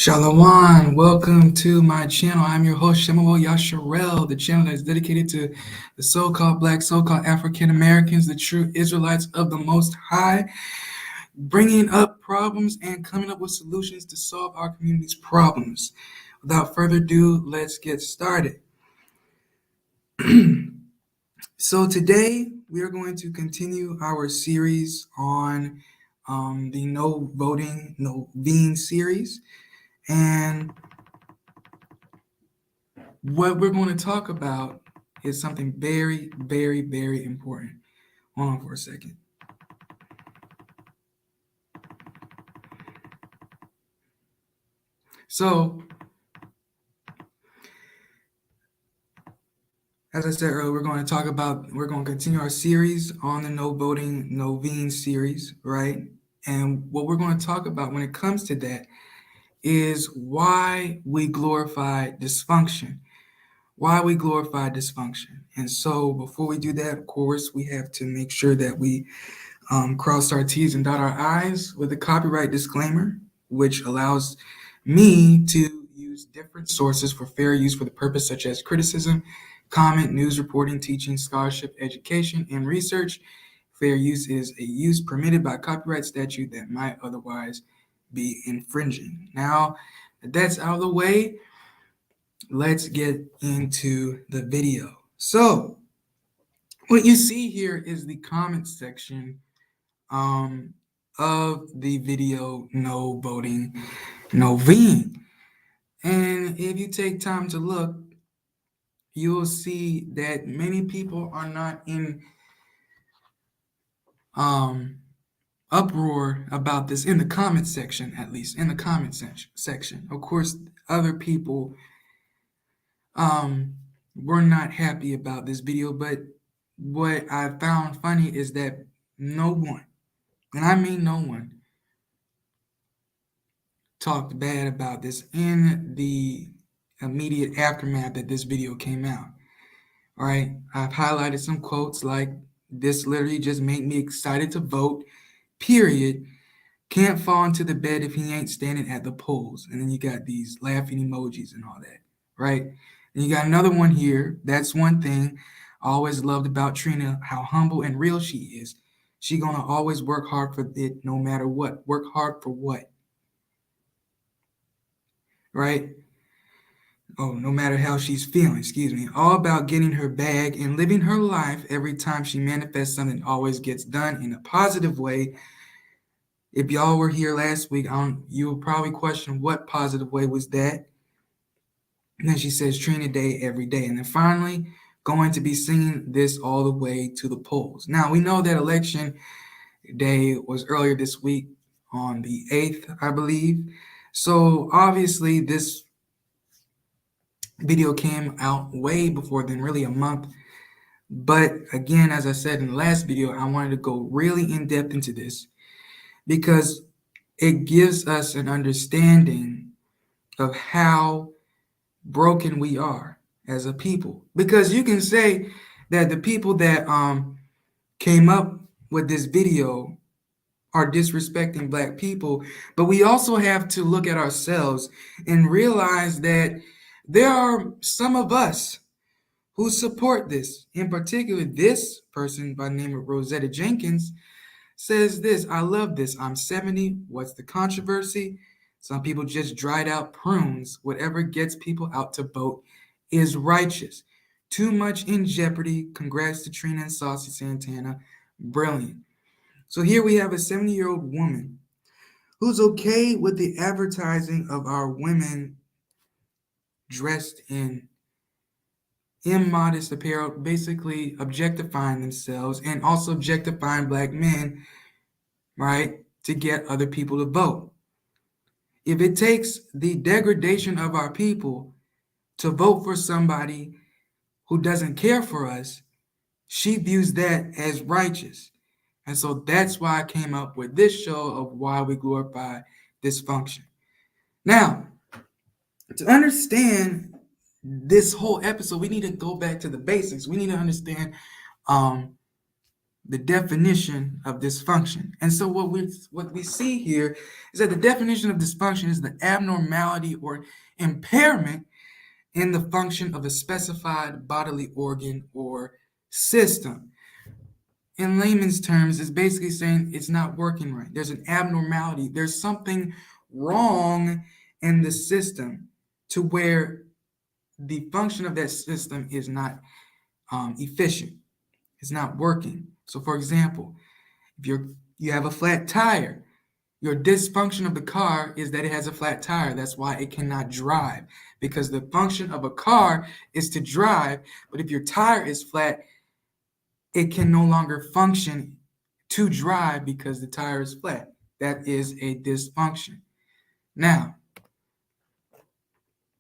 Shalom, welcome to my channel. I'm your host, Shemuel Yasharel, the channel that is dedicated to the so-called Black, so-called African Americans, the true Israelites of the Most High, bringing up problems and coming up with solutions to solve our community's problems. Without further ado, let's get started. So today, we are going to continue our series on the No Voting, No Vking series. And what we're going to talk about is something very, very, very important. Hold on for a second. So, as I said earlier, we're going to continue our series on the No Voting, No Vking series, right? And what we're going to talk about when it comes to that is why we glorify dysfunction. Why we glorify dysfunction. And so before we do that, of course, we have to make sure that we cross our T's and dot our I's with a copyright disclaimer, which allows me to use different sources for fair use for the purpose such as criticism, comment, news reporting, teaching, scholarship, education, and research. Fair use is a use permitted by copyright statute that might otherwise be infringing. Now that that's out of the way, let's get into the video. So what you see here is the comment section of the video No Voting, No Vking. And if you take time to look, you'll see that many people are not in uproar about this in the comment section, at least in the comment section. Of course, other people were not happy about this video, but what I found funny is that no one, and I mean no one, talked bad about this in the immediate aftermath that this video came out. All right, I've highlighted some quotes like, "This literally just made me excited to vote, period. Can't fall into the bed if he ain't standing at the polls." And then you got these laughing emojis and all that, right? And you got another one here. "That's one thing I always loved about Trina, how humble and real she is. She gonna always work hard for it no matter what." Work hard for what? Right? Oh, no matter how she's feeling, excuse me. "All about getting her bag and living her life. Every time she manifests something, always gets done in a positive way." If y'all were here last week, you will probably question what positive way was that. And then she says, "Trina Day every day." And then finally, going to be singing this all the way to the polls. Now, we know that election day was earlier this week on the 8th, I believe. So obviously, this video came out way before then, really a month. But again, as I said in the last video, I wanted to go really in depth into this because it gives us an understanding of how broken we are as a people. Because you can say that the people that came up with this video are disrespecting Black people, but we also have to look at ourselves and realize that there are some of us who support this. In particular, this person by the name of Rosetta Jenkins says this: "I love this. I'm 70. What's the controversy? Some people just dried out prunes. Whatever gets people out to vote is righteous. Too much in jeopardy. Congrats to Trina and Saucy Santana. Brilliant." So here we have a 70-year-old woman who's okay with the advertising of our women dressed in immodest apparel, basically objectifying themselves and also objectifying Black men, right, to get other people to vote. If it takes the degradation of our people to vote for somebody who doesn't care for us, she views that as righteous. And so that's why I came up with this show of why we glorify dysfunction. Now, to understand this whole episode, we need to go back to the basics. We need to understand the definition of dysfunction. And so what we see here is that the definition of dysfunction is the abnormality or impairment in the function of a specified bodily organ or system. In layman's terms, it's basically saying it's not working right. There's an abnormality. There's something wrong in the system to where the function of that system is not efficient. It's not working. So, for example, if you have a flat tire, your dysfunction of the car is that it has a flat tire. That's why it cannot drive, because the function of a car is to drive. But if your tire is flat, it can no longer function to drive because the tire is flat. That is a dysfunction. Now,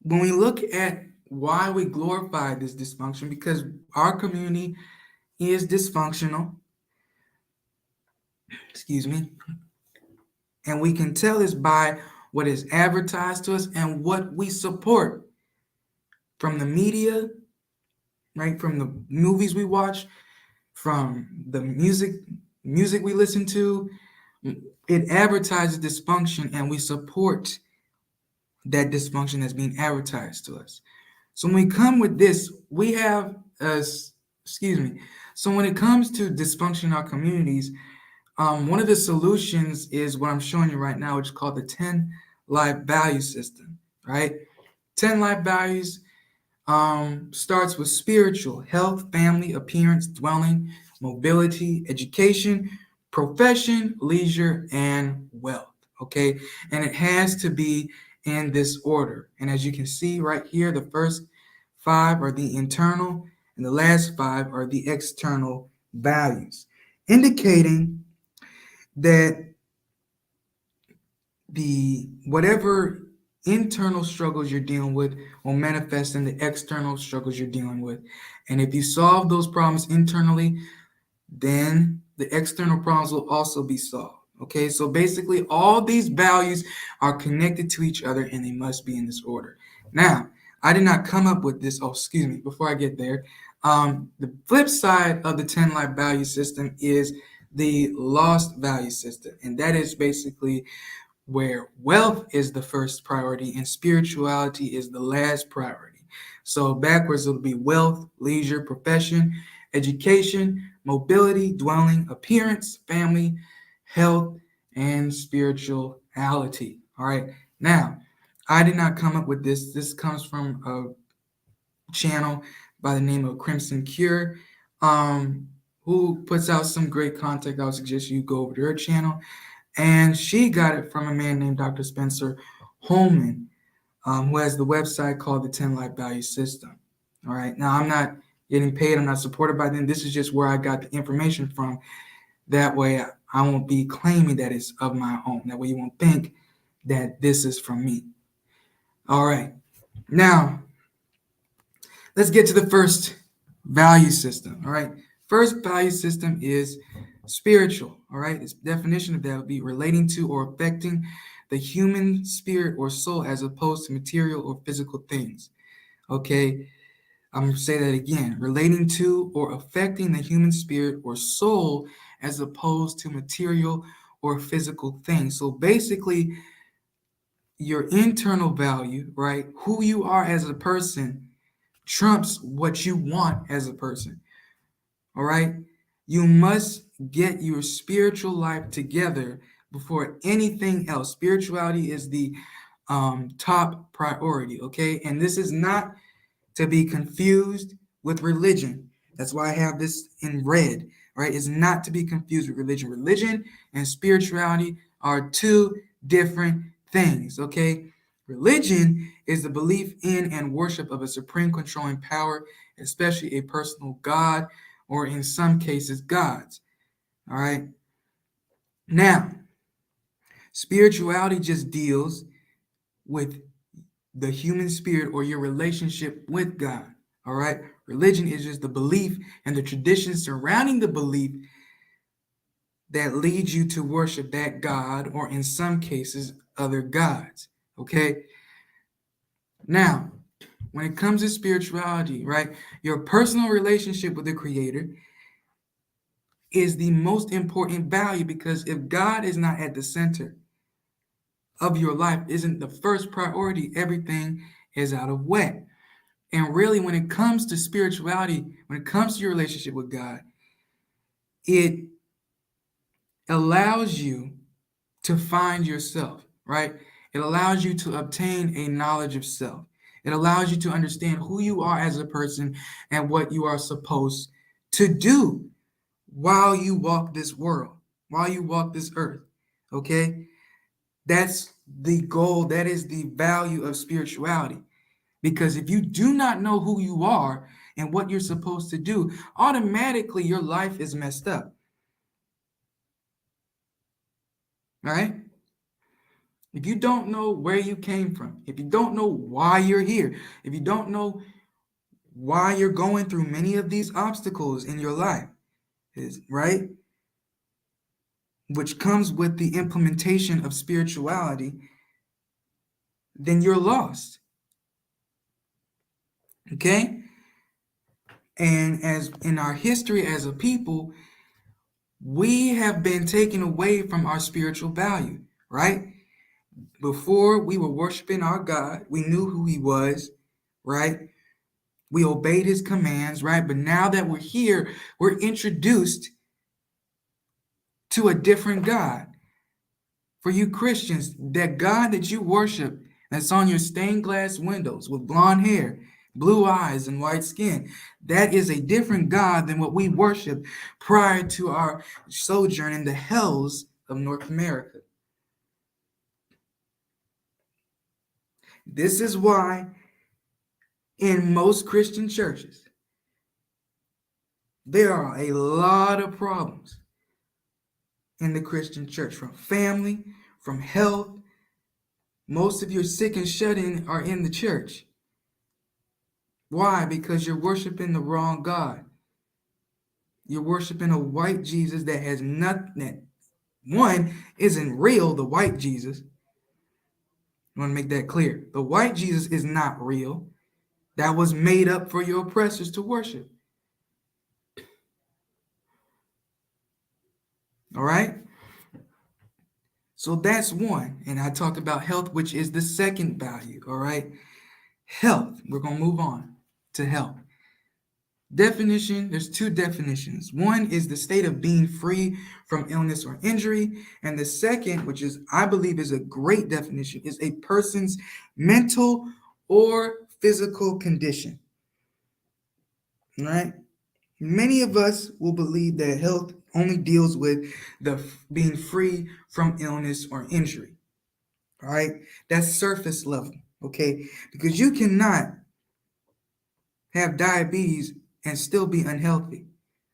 when we look at why we glorify this dysfunction, because our community is dysfunctional, excuse me, and we can tell this by what is advertised to us and what we support from the media, right? From the movies we watch, from the music we listen to. It advertises dysfunction, and we support that dysfunction that's being advertised to us. So when we come with this, we have excuse me. So when it comes to dysfunction in our communities, one of the solutions is what I'm showing you right now, which is called the 10 life value system, right? 10 life values starts with spiritual, health, family, appearance, dwelling, mobility, education, profession, leisure, and wealth. Okay, and it has to be in this order. And as you can see right here, the first 5 are the internal, and the last 5 are the external values, indicating that the whatever internal struggles you're dealing with will manifest in the external struggles you're dealing with. And if you solve those problems internally, then the external problems will also be solved. Okay, so basically all these values are connected to each other and they must be in this order. Now, I did not come up with this. Oh, excuse me, before I get there, the flip side of the 10 life value system is the lost value system. And that is basically where wealth is the first priority and spirituality is the last priority. So backwards, it'll be wealth, leisure, profession, education, mobility, dwelling, appearance, family, health, and spirituality. All right. Now, I did not come up with this. This comes from a channel by the name of Crimson Cure, who puts out some great content. I would suggest you go over to her channel. And she got it from a man named Dr. Spencer Holman, who has the website called the 10 Life Value System. All right. Now, I'm not getting paid. I'm not supported by them. This is just where I got the information from. That way, I won't be claiming that it's of my own. That way, you won't think that this is from me. All right. Now, let's get to the first value system. All right. First value system is spiritual. All right. Its definition of that would be relating to or affecting the human spirit or soul as opposed to material or physical things. Okay. I'm going to say that again. Relating to or affecting the human spirit or soul as opposed to material or physical things. So basically, your internal value, right? Who you are as a person trumps what you want as a person. All right. You must get your spiritual life together before anything else. Spirituality is the top priority. Okay. And this is not to be confused with religion. That's why I have this in red, right? It's not to be confused with religion. Religion and spirituality are two different things, okay? Religion is the belief in and worship of a supreme controlling power, especially a personal God, or in some cases, gods, all right? Now, spirituality just deals with the human spirit or your relationship with God. All right. Religion is just the belief and the traditions surrounding the belief that leads you to worship that God or in some cases other gods. Okay. Now, when it comes to spirituality, right, your personal relationship with the Creator is the most important value, because if God is not at the center of your life, isn't the first priority, everything is out of whack. And really, when it comes to spirituality, when it comes to your relationship with God, it allows you to find yourself, right? It allows you to obtain a knowledge of self. It allows you to understand who you are as a person and what you are supposed to do while you walk this world, while you walk this earth. Okay? That's the goal. That is the value of spirituality. Because if you do not know who you are and what you're supposed to do, automatically your life is messed up. All right? If you don't know where you came from, if you don't know why you're here, if you don't know why you're going through many of these obstacles in your life, right? Which comes with the implementation of spirituality, then you're lost. Okay? And as in our history as a people, we have been taken away from our spiritual value, right? Before we were worshiping our God, we knew who he was, right? We obeyed his commands, right? But now that we're here, we're introduced to a different God. For you Christians, that God that you worship, that's on your stained glass windows with blonde hair, blue eyes, and white skin, that is a different God than what we worshiped prior to our sojourn in the hells of North America. This is why in most Christian churches, there are a lot of problems in the Christian church, from family, from health. Most of your sick and shut-in are in the church. Why? Because you're worshiping the wrong God. You're worshiping a white Jesus that has nothing, that one isn't real, the white Jesus. I want to make that clear. The white Jesus is not real. That was made up for your oppressors to worship. All right? So that's one. And I talked about health, which is the second value. All right? Health. We're going to move on to health. Definition, there's two definitions. One is the state of being free from illness or injury. And the second, which is, I believe, is a great definition, is a person's mental or physical condition. All right? Many of us will believe that health only deals with the being free from illness or injury. All right? That's surface level, okay? Because you cannot have diabetes and still be unhealthy.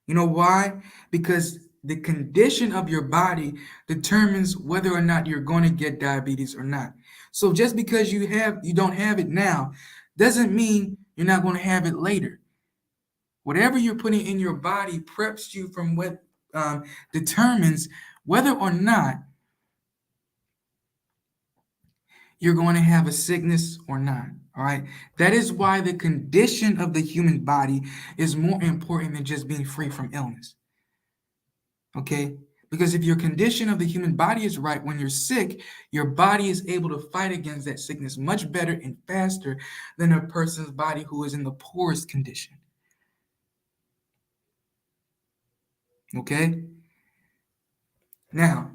You know why? Because the condition of your body determines whether or not you're going to get diabetes or not. So just because you don't have it now doesn't mean you're not going to have it later. Whatever you're putting in your body preps you from what determines whether or not you're going to have a sickness or not. All right. That is why the condition of the human body is more important than just being free from illness. Okay. Because if your condition of the human body is right, when you're sick, your body is able to fight against that sickness much better and faster than a person's body who is in the poorest condition. Okay. Now,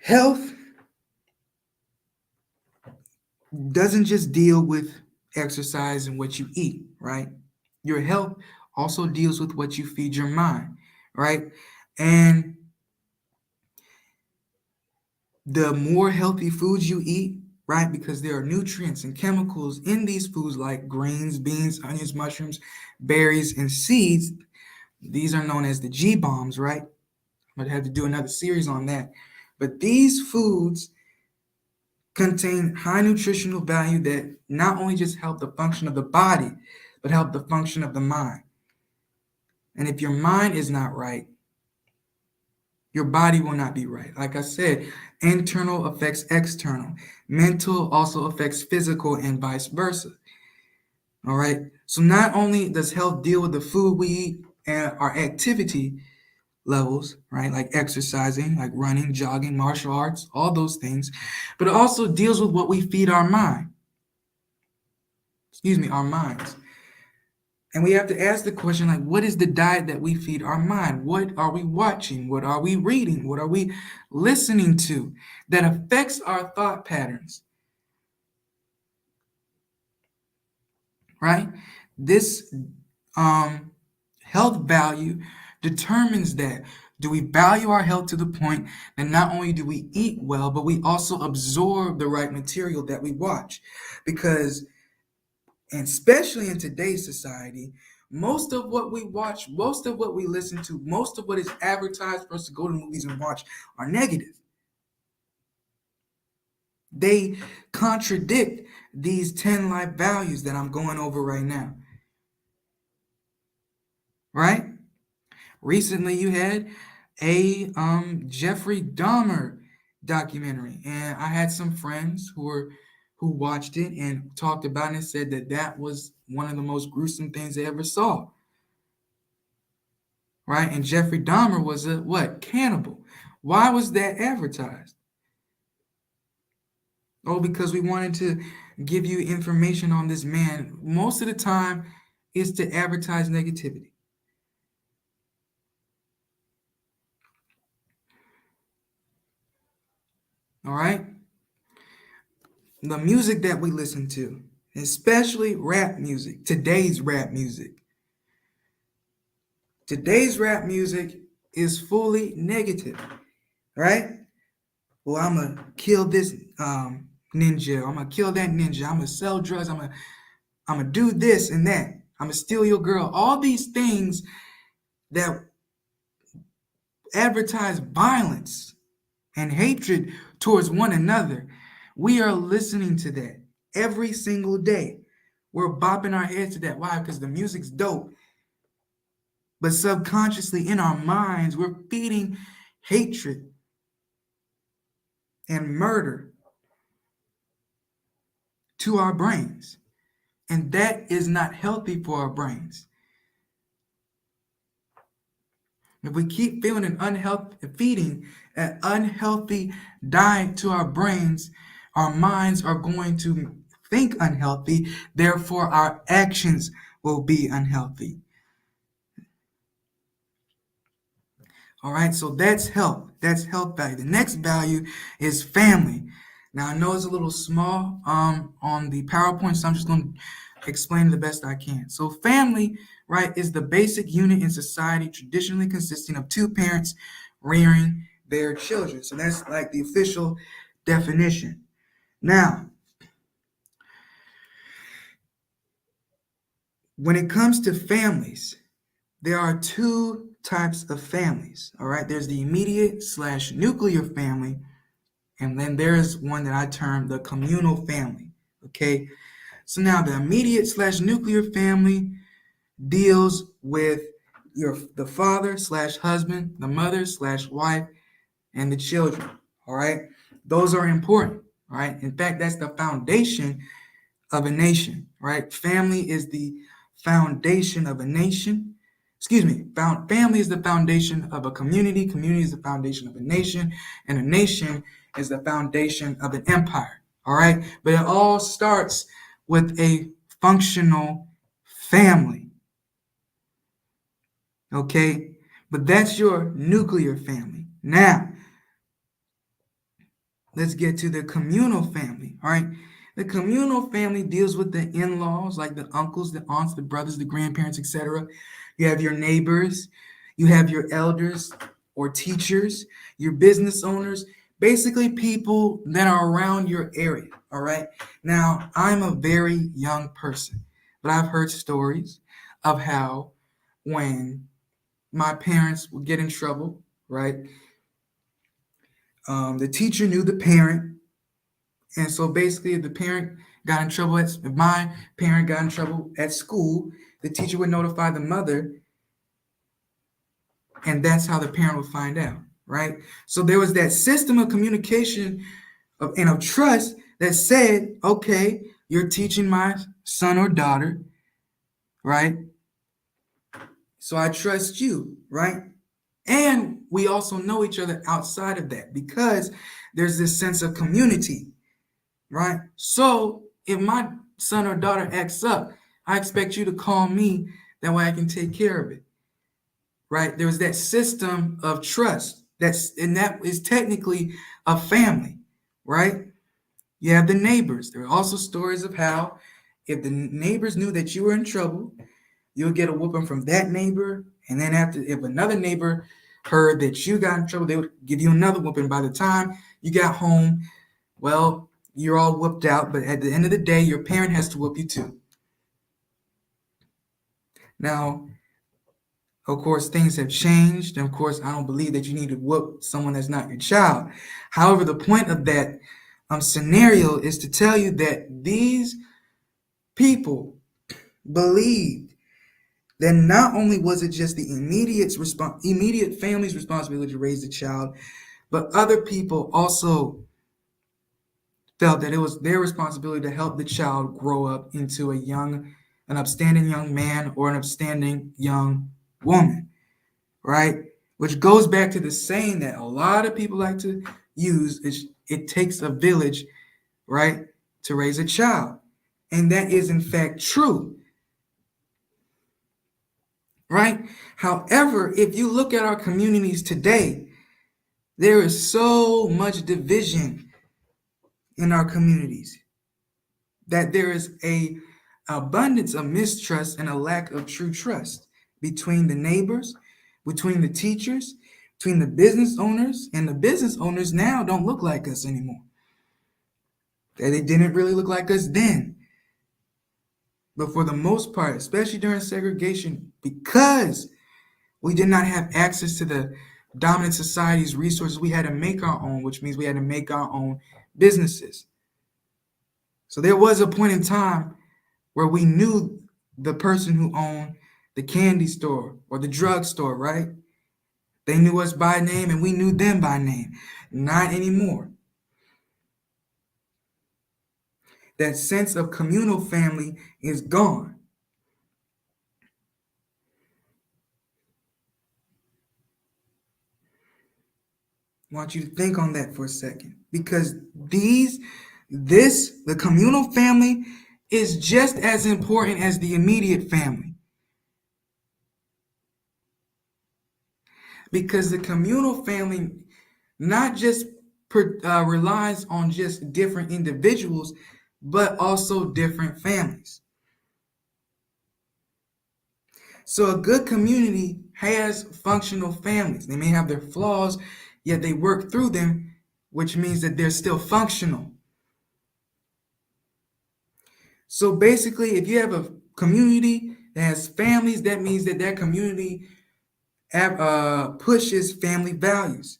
health doesn't just deal with exercise and what you eat, right? Your health also deals with what you feed your mind, right? And the more healthy foods you eat, right? Because there are nutrients and chemicals in these foods like grains, beans, onions, mushrooms, berries, and seeds. These are known as the G bombs, right? I'm going to have to do another series on that. But these foods contain high nutritional value that not only just help the function of the body, but help the function of the mind. And if your mind is not right, your body will not be right. Like I said, internal affects external. Mental also affects physical and vice versa. All right. So not only does health deal with the food we eat, and our activity levels, right? Like exercising, like running, jogging, martial arts, all those things. But it also deals with what we feed our mind. Our minds. And we have to ask the question, like, what is the diet that we feed our mind? What are we watching? What are we reading? What are we listening to that affects our thought patterns, right? This health value determines that. Do we value our health to the point that not only do we eat well, but we also absorb the right material that we watch? Because, and especially in today's society, most of what we watch, most of what we listen to, most of what is advertised for us to go to movies and watch are negative. They contradict these 10 life values that I'm going over right now. Right? Recently you had a Jeffrey Dahmer documentary, and I had some friends who watched it and talked about it and said that that was one of the most gruesome things they ever saw. Right? And Jeffrey Dahmer was a what? Cannibal. Why was that advertised? Oh, because we wanted to give you information on this man. Most of the time, is to advertise negativity. All right? The music that we listen to, especially rap music, today's rap music. Today's rap music is fully negative, right? Well, I'm going to kill this ninja. I'm going to kill that ninja. I'm going to sell drugs. I'm going to do this and that. I'm going to steal your girl. All these things that advertise violence and hatred towards one another. We are listening to that every single day. We're bopping our heads to that. Why? Because the music's dope. But subconsciously in our minds, we're feeding hatred and murder to our brains. And that is not healthy for our brains. If we keep feeding an unhealthy diet to our brains, our minds are going to think unhealthy. Therefore, our actions will be unhealthy. All right, so that's health. That's health value. The next value is family. Now I know it's a little small on the PowerPoint, so I'm just going to explain the best I can. So family, right, is the basic unit in society traditionally consisting of two parents rearing their children. So that's like the official definition. Now, when it comes to families, there are two types of families. All right, there's the immediate/nuclear family, and then there's one that I term the communal family. Okay, so now the immediate/nuclear family deals with the father/husband, the mother/wife, and the children. All right, those are important. All right, in fact, that's the foundation of a nation. Right, family is the foundation of a nation. Family is the foundation of a community. Community is the foundation of a nation, and a nation is the foundation of an empire. All right, but it all starts with a functional family. Okay, but that's your nuclear family. Now, let's get to the communal family. All right, the communal family deals with the in-laws, like the uncles, the aunts, the brothers, the grandparents, etc. You have your neighbors, you have your elders or teachers, your business owners, basically people that are around your area. All right, now I'm a very young person, but I've heard stories of how when my parents would get in trouble, right? The teacher knew the parent, and so basically, if the parent got in trouble, if my parent got in trouble at school, the teacher would notify the mother, and that's how the parent would find out, right? So there was that system of communication and of trust that said, okay, you're teaching my son or daughter, right? So I trust you, right? And we also know each other outside of that because there's this sense of community, right? So if my son or daughter acts up, I expect you to call me. That way I can take care of it, right? There's that system of trust. That is technically a family, right? You have the neighbors. There are also stories of how if the neighbors knew that you were in trouble, you'll get a whooping from that neighbor. And then if another neighbor heard that you got in trouble, they would give you another whooping. By the time you got home, well, you're all whooped out. But at the end of the day, your parent has to whoop you too. Now, of course, things have changed. And of course, I don't believe that you need to whoop someone that's not your child. However, the point of that scenario is to tell you that these people believed that not only was it just the immediate family's responsibility to raise the child, but other people also felt that it was their responsibility to help the child grow up into an upstanding young man or an upstanding young woman, right? Which goes back to the saying that a lot of people like to use: it takes a village, right, to raise a child. And that is in fact true, right? However, if you look at our communities today, there is so much division in our communities that there is a abundance of mistrust and a lack of true trust between the neighbors, between the teachers, between the business owners, and the business owners now don't look like us anymore. They didn't really look like us then. But for the most part, especially during segregation, because we did not have access to the dominant society's resources, we had to make our own, which means we had to make our own businesses. So there was a point in time where we knew the person who owned the candy store or the drug store, right? They knew us by name and we knew them by name. Not anymore. That sense of communal family is gone. I want you to think on that for a second, because the communal family is just as important as the immediate family. Because the communal family not just relies on just different individuals, but also different families. So a good community has functional families. They may have their flaws, yet they work through them, which means that they're still functional. So basically, if you have a community that has families, that means that that community pushes family values.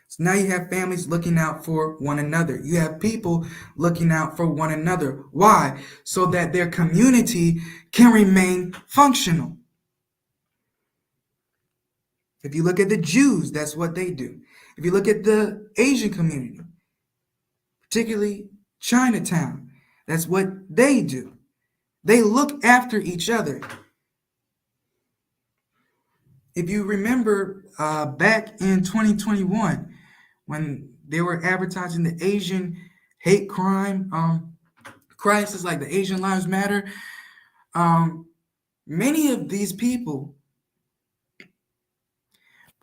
So now you have families looking out for one another. You have people looking out for one another. Why? So that their community can remain functional. If you look at the Jews, that's what they do. If you look at the Asian community, particularly Chinatown, that's what they do. They look after each other. If you remember back in 2021, when they were advertising the Asian hate crime crisis, like the Asian Lives Matter, many of these people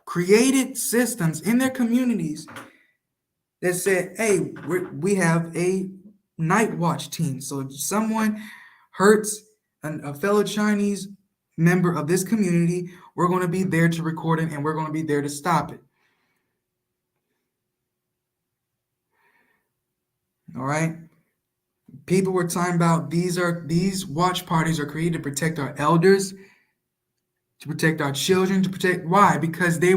created systems in their communities that said, hey, we have a night watch team. So if someone hurts a fellow Chinese member of this community, we're going to be there to record it and we're going to be there to stop it. All right. People were talking about these watch parties are created to protect our elders, to protect our children, to protect why? Because they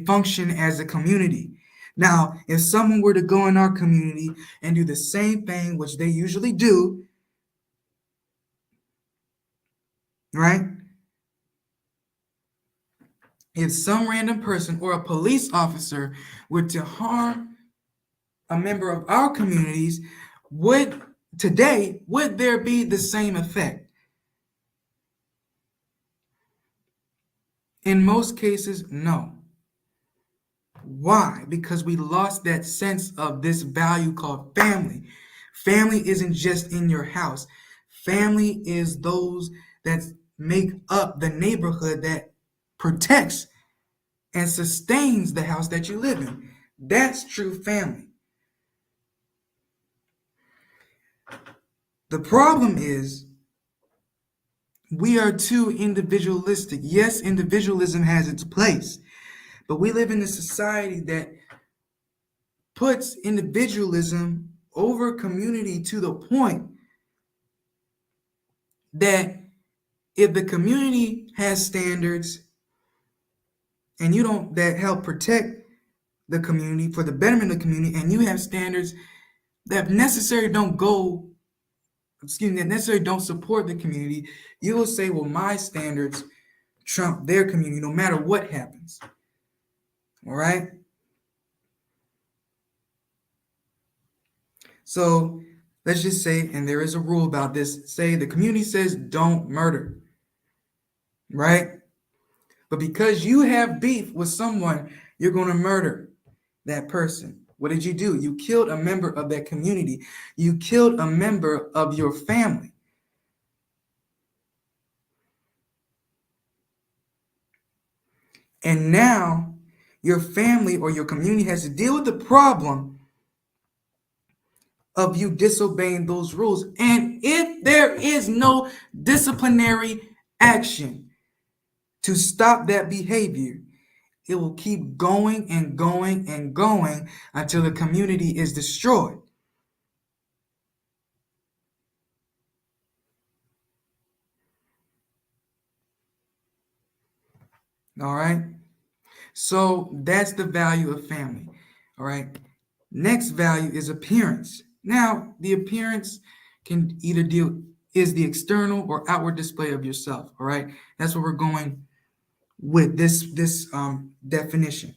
function as a community. Now, if someone were to go in our community and do the same thing, which they usually do, right? If some random person or a police officer were to harm a member of our communities, would there be the same effect? In most cases, no. Why? Because we lost that sense of this value called family. Family isn't just in your house. Family is those that make up the neighborhood that protects and sustains the house that you live in. That's true family. The problem is we are too individualistic. Yes, individualism has its place, but we live in a society that puts individualism over community to the point that if the community has standards and you don't that help protect the community for the betterment of the community, and you have standards that necessarily don't support the community, you will say, well, my standards trump their community no matter what happens. All right. So let's just say, and there is a rule about this, say the community says don't murder, right? But because you have beef with someone, you're going to murder that person. What did you do? You killed a member of that community. You killed a member of your family. And now your family or your community has to deal with the problem of you disobeying those rules. And if there is no disciplinary action to stop that behavior, it will keep going and going and going until the community is destroyed. All right. So that's the value of family. All right. Next value is appearance. Now, the appearance can either deal is the external or outward display of yourself. All right. That's where we're going with this definition,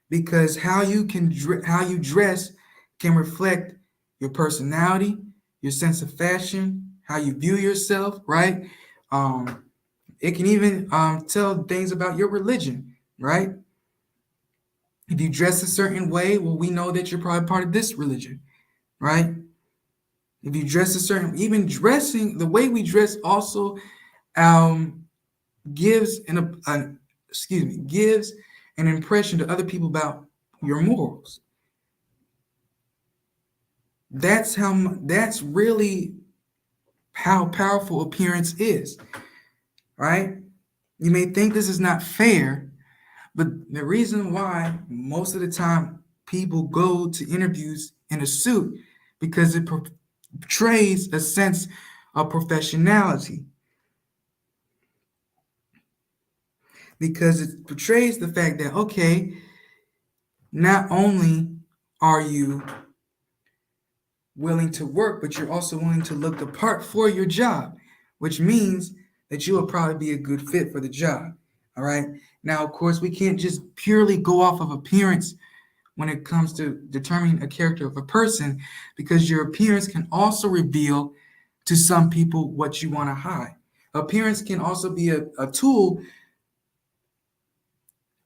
because how you dress can reflect your personality, your sense of fashion, how you view yourself. Right. It can even tell things about your religion. Right. If you dress a certain way, well, we know that you're probably part of this religion, right? If you dress a certain, even dressing, the way we dress also um, gives gives an impression to other people about your morals. That's really how powerful appearance is, right? You may think this is not fair, but the reason why most of the time people go to interviews in a suit because it portrays a sense of professionality, because it portrays the fact that, okay, not only are you willing to work, but you're also willing to look the part for your job, which means that you will probably be a good fit for the job. All right. Now, of course, we can't just purely go off of appearance when it comes to determining a character of a person, because your appearance can also reveal to some people what you want to hide. Appearance can also be a tool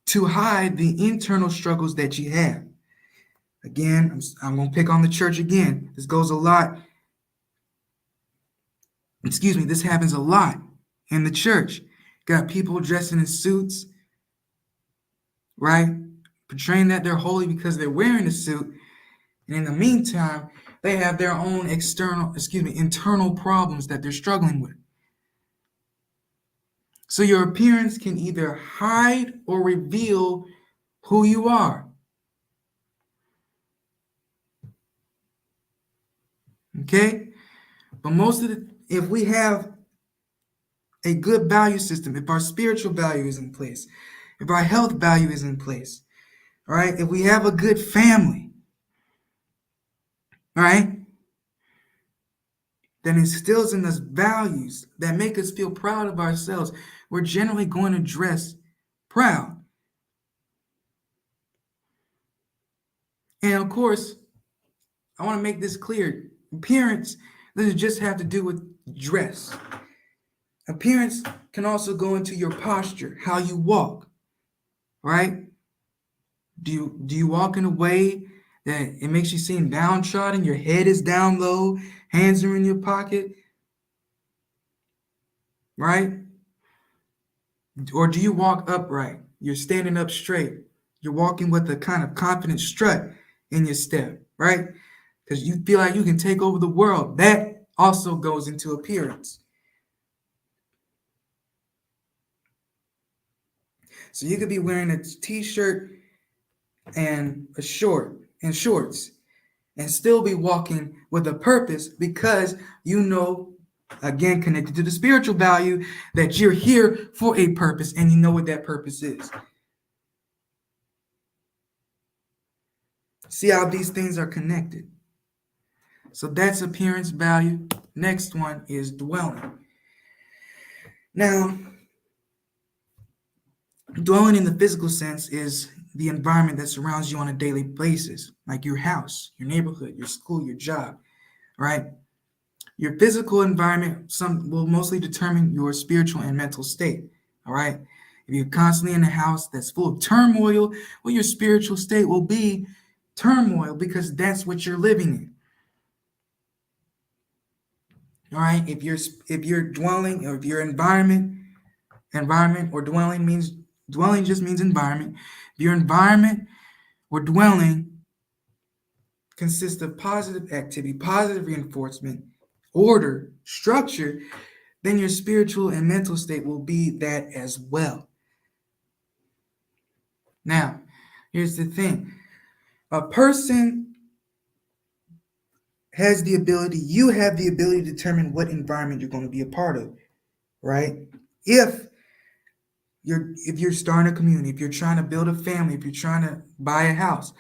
to hide the internal struggles that you have. Again, I'm going to pick on the church again. This goes a lot. This happens a lot in the church. Got people dressing in suits, right? Portraying that they're holy because they're wearing a suit. And in the meantime, they have their own internal problems that they're struggling with. So your appearance can either hide or reveal who you are. Okay? But if we have a good value system, if our spiritual value is in place, if our health value is in place, all right, if we have a good family, all right, that instills in us values that make us feel proud of ourselves, we're generally going to dress proud. And of course, I want to make this clear. Appearance doesn't just have to do with dress. Appearance can also go into your posture, how you walk, right? Do you walk in a way that it makes you seem downtrodden? Your head is down low, hands are in your pocket, right? Or do you walk upright? You're standing up straight. You're walking with a kind of confident strut in your step, right? Because you feel like you can take over the world. That also goes into appearance. So you could be wearing a t-shirt and a shorts and still be walking with a purpose because you know, again, connected to the spiritual value, that you're here for a purpose and you know what that purpose is. See how these things are connected. So that's appearance value. Next one is dwelling. Now, dwelling in the physical sense is the environment that surrounds you on a daily basis, like your house, your neighborhood, your school, your job, right? Your physical environment will mostly determine your spiritual and mental state, all right? If you're constantly in a house that's full of turmoil, well, your spiritual state will be turmoil because that's what you're living in. All right, if you're dwelling, or if your environment or dwelling just means environment. If your environment or dwelling consists of positive activity, positive reinforcement, order, structure, then your spiritual and mental state will be that as well. Now, here's the thing. A person you have the ability to determine what environment you're going to be a part of, right? If you're starting a community, if you're trying to build a family, if you're trying to buy a house,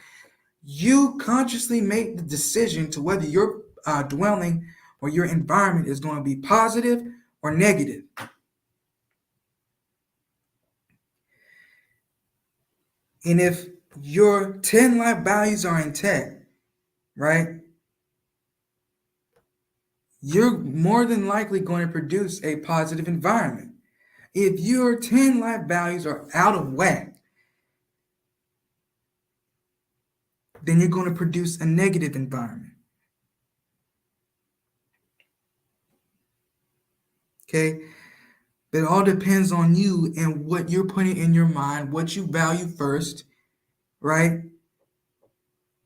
you consciously make the decision to whether your dwelling or your environment is going to be positive or negative. And if your 10 life values are intact, right, you're more than likely going to produce a positive environment. If your 10 life values are out of whack, then you're going to produce a negative environment. Okay? But it all depends on you and what you're putting in your mind, what you value first, right?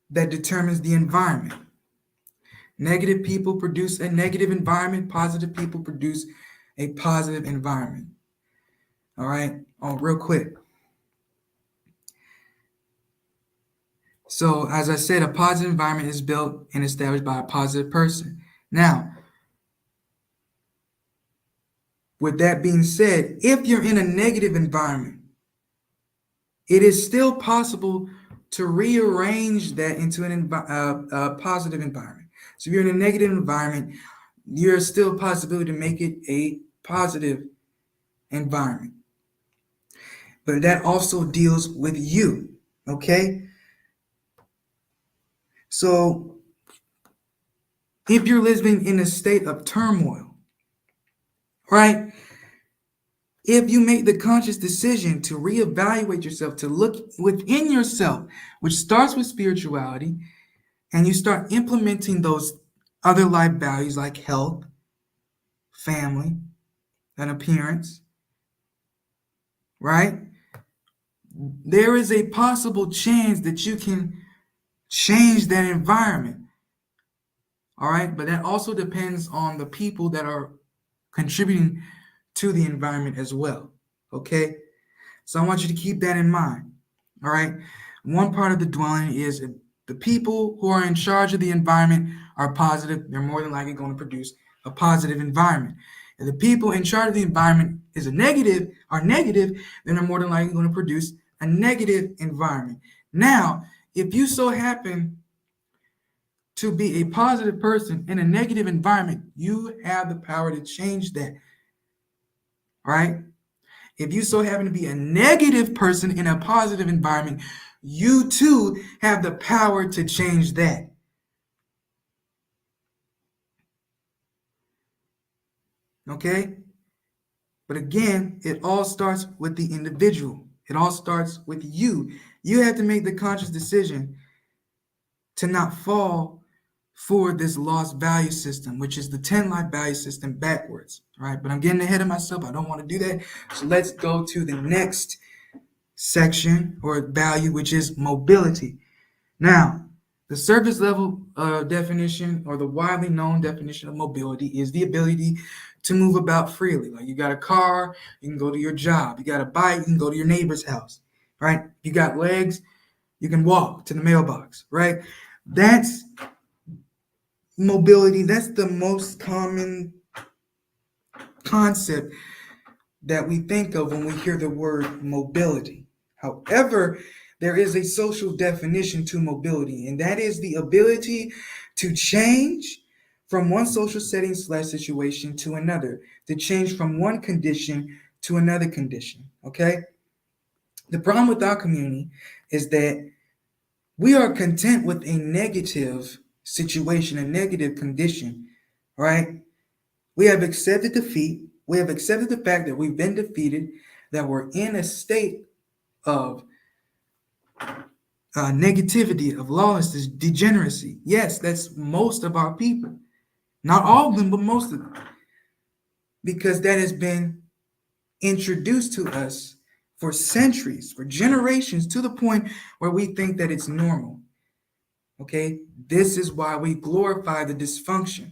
That determines the environment. Negative people produce a negative environment. Positive people produce a positive environment. All right? Oh, real quick. So, as I said, a positive environment is built and established by a positive person. Now, with that being said, if you're in a negative environment, it is still possible to rearrange that into a positive environment. So if you're in a negative environment, there's still a possibility to make it a positive environment. But that also deals with you, okay? So if you're living in a state of turmoil, right? If you make the conscious decision to reevaluate yourself, to look within yourself, which starts with spirituality, and you start implementing those other life values like health, family, and appearance, right? There is a possible chance that you can change that environment, all right? But that also depends on the people that are contributing to the environment as well, okay? So I want you to keep that in mind, all right? One part of the dwelling is if the people who are in charge of the environment are positive, they're more than likely going to produce a positive environment. If the people in charge of the environment are negative, then they're more than likely going to produce a negative environment. Now, if you so happen to be a positive person in a negative environment, you have the power to change that, all right? If you so happen to be a negative person in a positive environment, you too have the power to change that. Okay? But again, it all starts with the individual. It all starts with you. You have to make the conscious decision to not fall for this lost value system, which is the 10 life value system backwards. All right, but I'm getting ahead of myself. I don't want to do that. So let's go to the next section or value, which is mobility. Now, the surface level definition, or the widely known definition of mobility, is the ability to move about freely. Like, you got a car, you can go to your job. You got a bike, you can go to your neighbor's house, right? You got legs, you can walk to the mailbox, right? That's mobility. That's the most common concept that we think of when we hear the word mobility. However, there is a social definition to mobility, and that is the ability to change from one social setting / situation to another, to change from one condition to another condition. Okay? The problem with our community is that we are content with a negative situation, a negative condition, right? We have accepted defeat. We have accepted the fact that we've been defeated, that we're in a state of negativity, of lawlessness, degeneracy. Yes, that's most of our people. Not all of them, but most of them. Because that has been introduced to us for centuries, for generations, to the point where we think that it's normal. Okay? This is why we glorify the dysfunction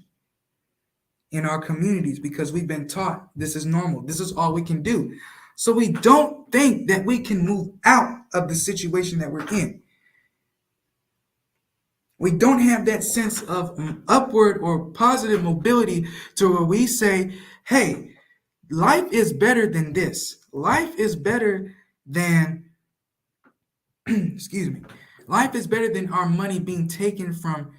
in our communities, because we've been taught this is normal. This is all we can do. So we don't think that we can move out of the situation that we're in. We don't have that sense of upward or positive mobility to where we say, hey, life is better than this. Life is better than, excuse me, life is better than our money being taken from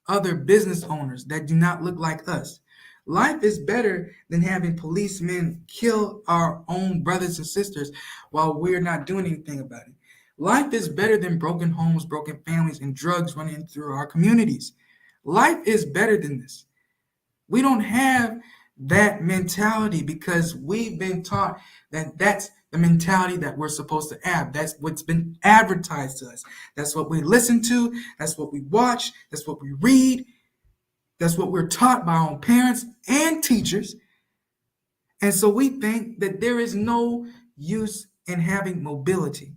other business owners that do not look like us. Life is better than having policemen kill our own brothers and sisters while we're not doing anything about it. Life is better than broken homes, broken families, and drugs running through our communities. Life is better than this. We don't have that mentality because we've been taught that that's the mentality that we're supposed to have. That's what's been advertised to us. That's what we listen to. That's what we watch. That's what we read. That's what we're taught by our own parents and teachers. And so we think that there is no use in having mobility.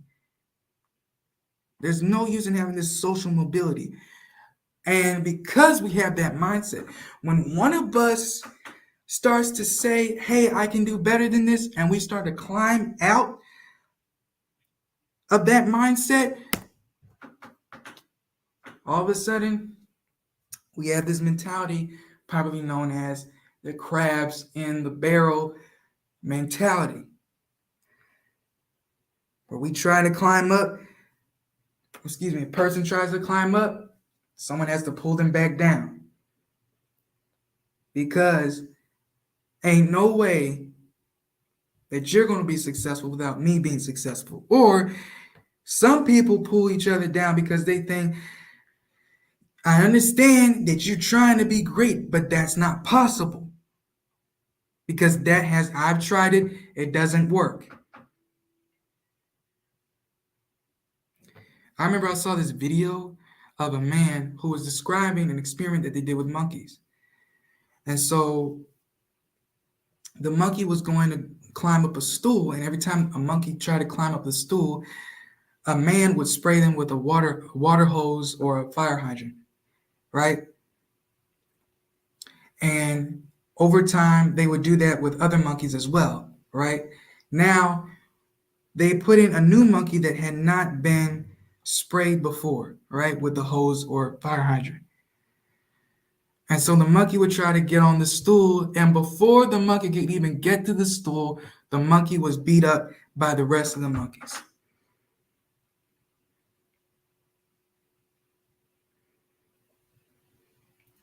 There's no use in having this social mobility. And because we have that mindset, when one of us starts to say, hey, I can do better than this, and we start to climb out of that mindset, all of a sudden, we have this mentality probably known as the crabs in the barrel mentality, where we try to climb up, a person tries to climb up, someone has to pull them back down. Because ain't no way that you're going to be successful without me being successful. Or some people pull each other down because they think, I understand that you're trying to be great, but that's not possible. Because I've tried it, it doesn't work. I remember I saw this video of a man who was describing an experiment that they did with monkeys. And so the monkey was going to climb up a stool, and every time a monkey tried to climb up the stool, a man would spray them with a water hose or a fire hydrant, right? And over time, they would do that with other monkeys as well, right? Now, they put in a new monkey that had not been sprayed before, right, with the hose or fire hydrant. And so the monkey would try to get on the stool, and before the monkey could even get to the stool, the monkey was beat up by the rest of the monkeys.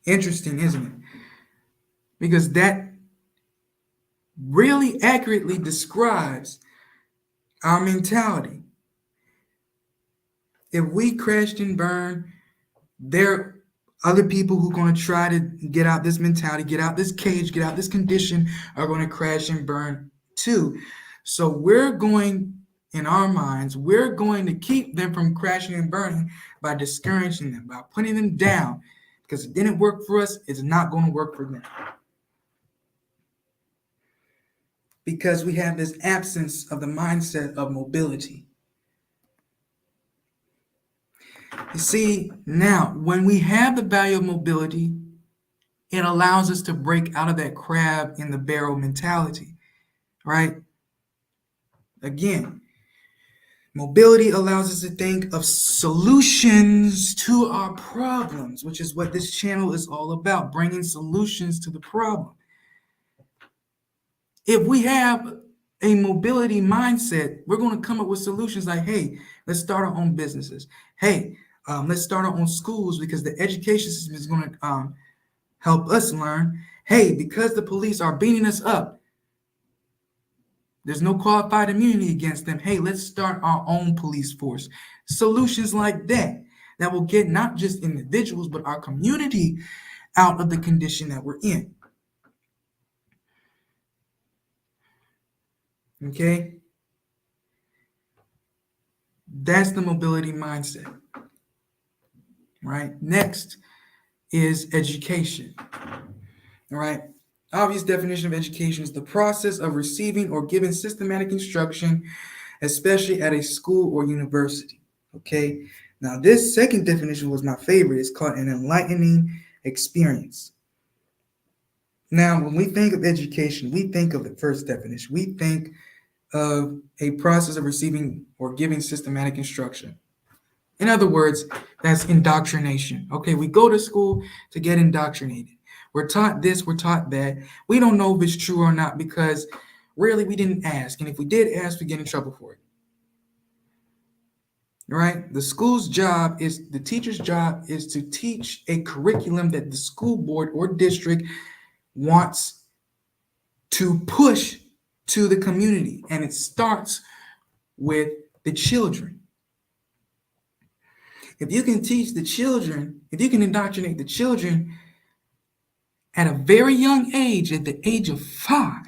Interesting, isn't it? Because that really accurately describes our mentality. If we crashed and burned, there are other people who are going to try to get out this mentality, get out this cage, get out this condition, are going to crash and burn too. So we're going, in our minds, we're going to keep them from crashing and burning by discouraging them, by putting them down, because it didn't work for us, it's not going to work for them. Because we have this absence of the mindset of mobility. You see, now, when we have the value of mobility, it allows us to break out of that crab in the barrel mentality, right? Again, mobility allows us to think of solutions to our problems, which is what this channel is all about, bringing solutions to the problem. If we have a mobility mindset, we're going to come up with solutions like, hey, let's start our own businesses. Hey, let's start our own schools because the education system is going to help us learn. Hey, because the police are beating us up, there's no qualified immunity against them. Hey, let's start our own police force. Solutions like that will get not just individuals, but our community out of the condition that we're in. Okay? That's the mobility mindset. Right? Next is education. All right? Obvious definition of education is the process of receiving or giving systematic instruction, especially at a school or university. Okay? Now, this second definition was my favorite. It's called an enlightening experience. Now, when we think of education, we think of the first definition. We think of a process of receiving or giving systematic instruction. In other words, that's indoctrination. Okay, we go to school to get indoctrinated. We're taught this, we're taught that. We don't know if it's true or not because really we didn't ask. And if we did ask, we get in trouble for it. Right? The teacher's job is to teach a curriculum that the school board or district wants to push to the community. And it starts with the children. If you can teach the children, if you can indoctrinate the children at a very young age, at the age of 5,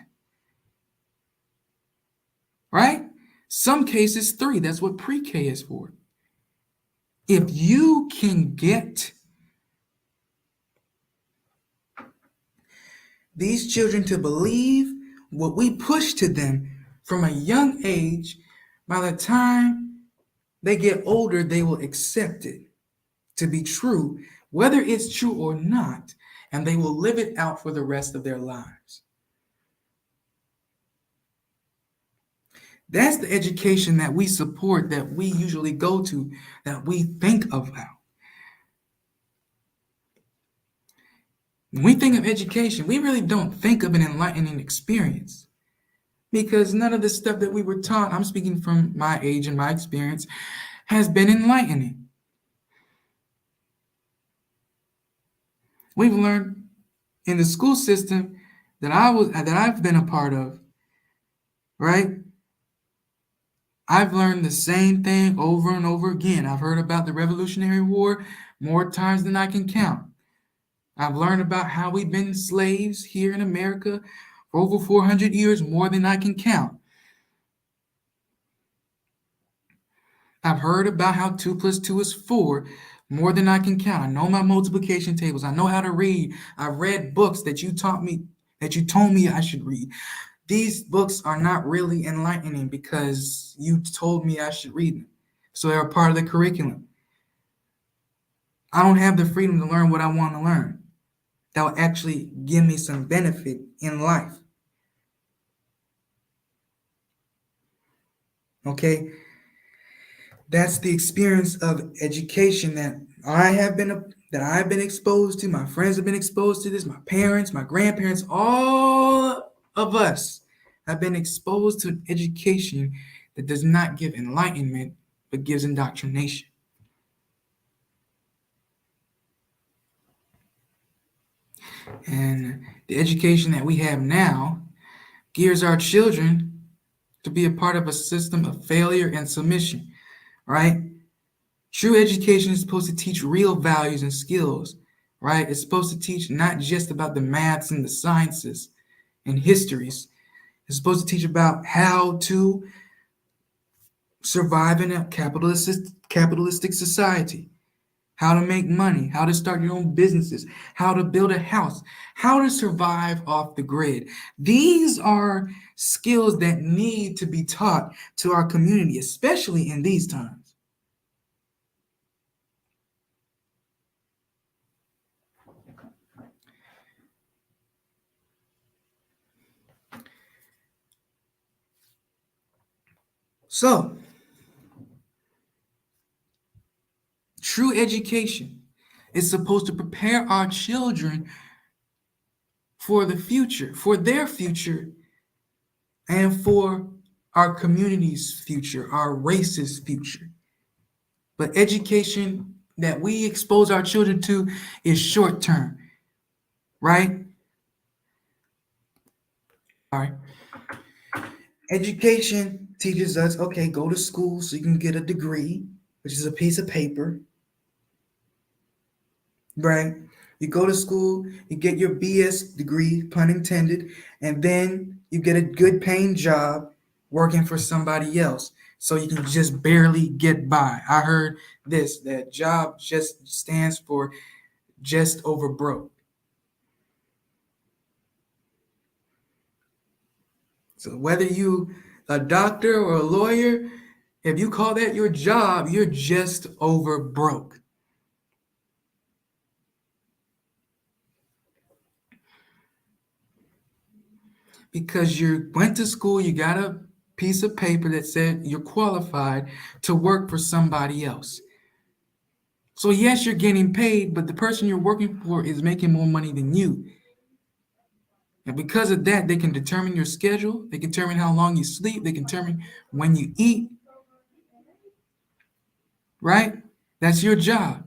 right? Some cases 3, that's what pre-K is for. If you can get these children to believe what we push to them from a young age, by the time they get older, they will accept it to be true, whether it's true or not, and they will live it out for the rest of their lives. That's the education that we support, that we usually go to, that we think about. When we think of education, we really don't think of an enlightening experience because none of the stuff that we were taught, I'm speaking from my age and my experience, has been enlightening. We've learned in the school system that I've been a part of, right? I've learned the same thing over and over again. I've heard about the Revolutionary War more times than I can count. I've learned about how we've been slaves here in America for over 400 years, more than I can count. I've heard about how 2 + 2 is 4, more than I can count. I know my multiplication tables. I know how to read. I've read books that you told me I should read. These books are not really enlightening because you told me I should read them. So they're a part of the curriculum. I don't have the freedom to learn what I want to learn. That will actually give me some benefit in life. Okay? That's the experience of education that I've been exposed to. My friends have been exposed to this. My parents, my grandparents, all of us have been exposed to education that does not give enlightenment, but gives indoctrination. And the education that we have now gears our children to be a part of a system of failure and submission, right? True education is supposed to teach real values and skills, right? It's supposed to teach not just about the maths and the sciences and histories. It's supposed to teach about how to survive in a capitalistic society, how to make money, how to start your own businesses, how to build a house, how to survive off the grid. These are skills that need to be taught to our community, especially in these times. So, true education is supposed to prepare our children for the future, for their future, and for our community's future, our race's future. But education that we expose our children to is short term, right? All right. Education teaches us, okay, go to school so you can get a degree, which is a piece of paper, right? You go to school, you get your BS degree, pun intended, and then you get a good paying job working for somebody else so you can just barely get by. I heard this, that job just stands for just over broke. So whether you a doctor or a lawyer, if you call that your job, you're just over broke. Because you went to school, you got a piece of paper that said you're qualified to work for somebody else. So yes, you're getting paid, but the person you're working for is making more money than you. And because of that, they can determine your schedule, they can determine how long you sleep, they can determine when you eat, right? That's your job.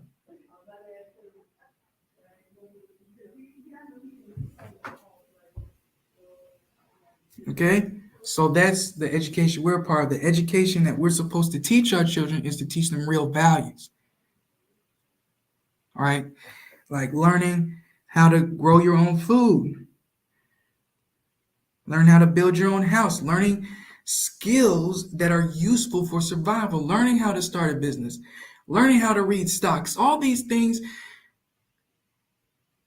Okay? So that's the education we're a part of. The education that we're supposed to teach our children is to teach them real values. All right? Like learning how to grow your own food, learn how to build your own house, learning skills that are useful for survival, learning how to start a business, learning how to read stocks, all these things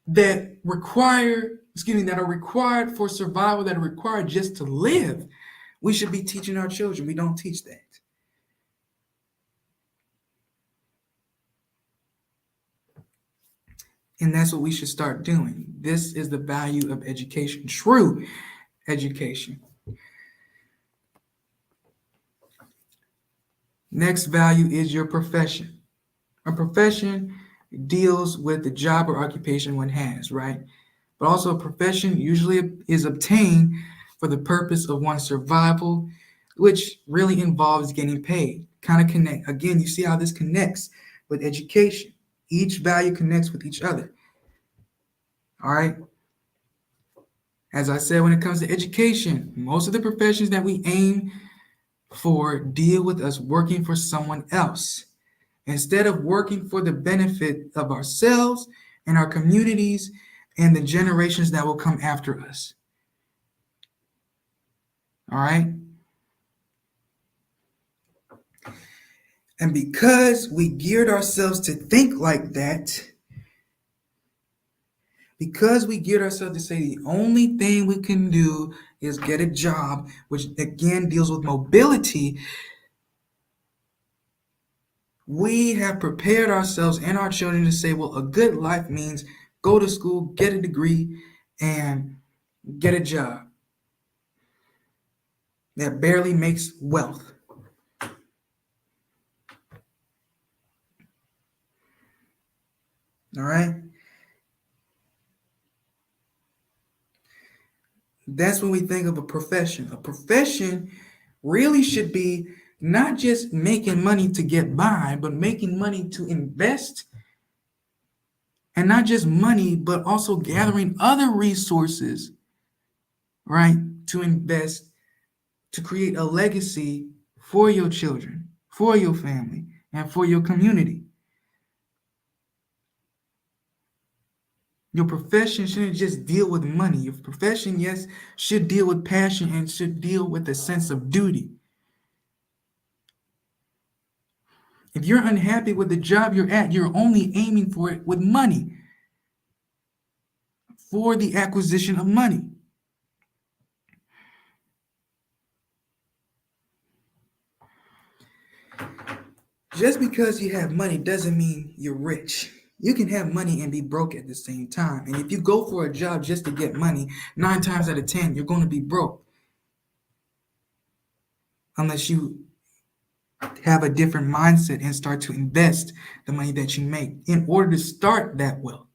that that are required for survival, that are required just to live. We should be teaching our children. We don't teach that. And that's what we should start doing. This is the value of education, true education. Next value is your profession. A profession deals with the job or occupation one has, right? But also, a profession usually is obtained for the purpose of one's survival, which really involves getting paid. Kind of connect. Again, you see how this connects with education. Each value connects with each other. All right. As I said, when it comes to education, most of the professions that we aim for deal with us working for someone else instead of working for the benefit of ourselves and our communities and the generations that will come after us. All right. And because we geared ourselves to think like that, because we geared ourselves to say the only thing we can do is get a job, which again deals with mobility, we have prepared ourselves and our children to say, well, a good life means go to school, get a degree, and get a job that barely makes wealth. All right. That's when we think of a profession. A profession really should be not just making money to get by, but making money to invest. And not just money, but also gathering other resources, right, to invest, to create a legacy for your children, for your family, and for your community. Your profession shouldn't just deal with money. Your profession, yes, should deal with passion and should deal with a sense of duty. If you're unhappy with the job you're at, you're only aiming for it with money, for the acquisition of money. Just because you have money doesn't mean you're rich. You can have money and be broke at the same time. And if you go for a job just to get money, 9 times out of 10, you're going to be broke unless you have a different mindset and start to invest the money that you make in order to start that wealth.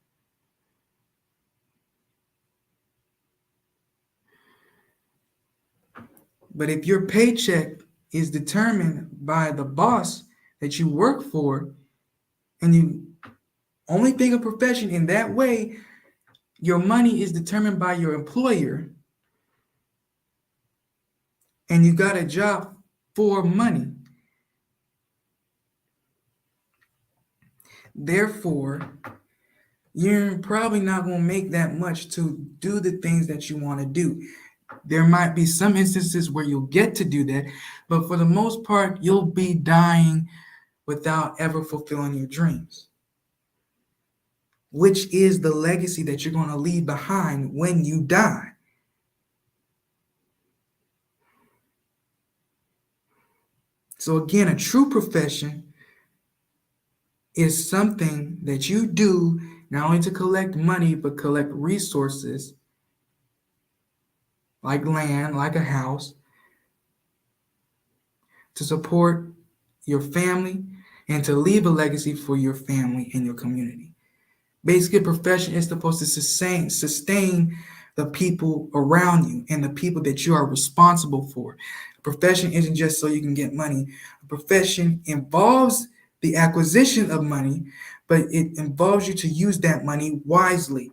But if your paycheck is determined by the boss that you work for, and you only think of profession in that way, your money is determined by your employer, and you got a job for money. Therefore, you're probably not going to make that much to do the things that you want to do. There might be some instances where you'll get to do that, but for the most part, you'll be dying without ever fulfilling your dreams, which is the legacy that you're going to leave behind when you die. So, again, a true profession is something that you do not only to collect money, but collect resources like land, like a house, to support your family and to leave a legacy for your family and your community. Basically, a profession is supposed to sustain the people around you and the people that you are responsible for. A profession isn't just so you can get money. A profession involves the acquisition of money, but it involves you to use that money wisely.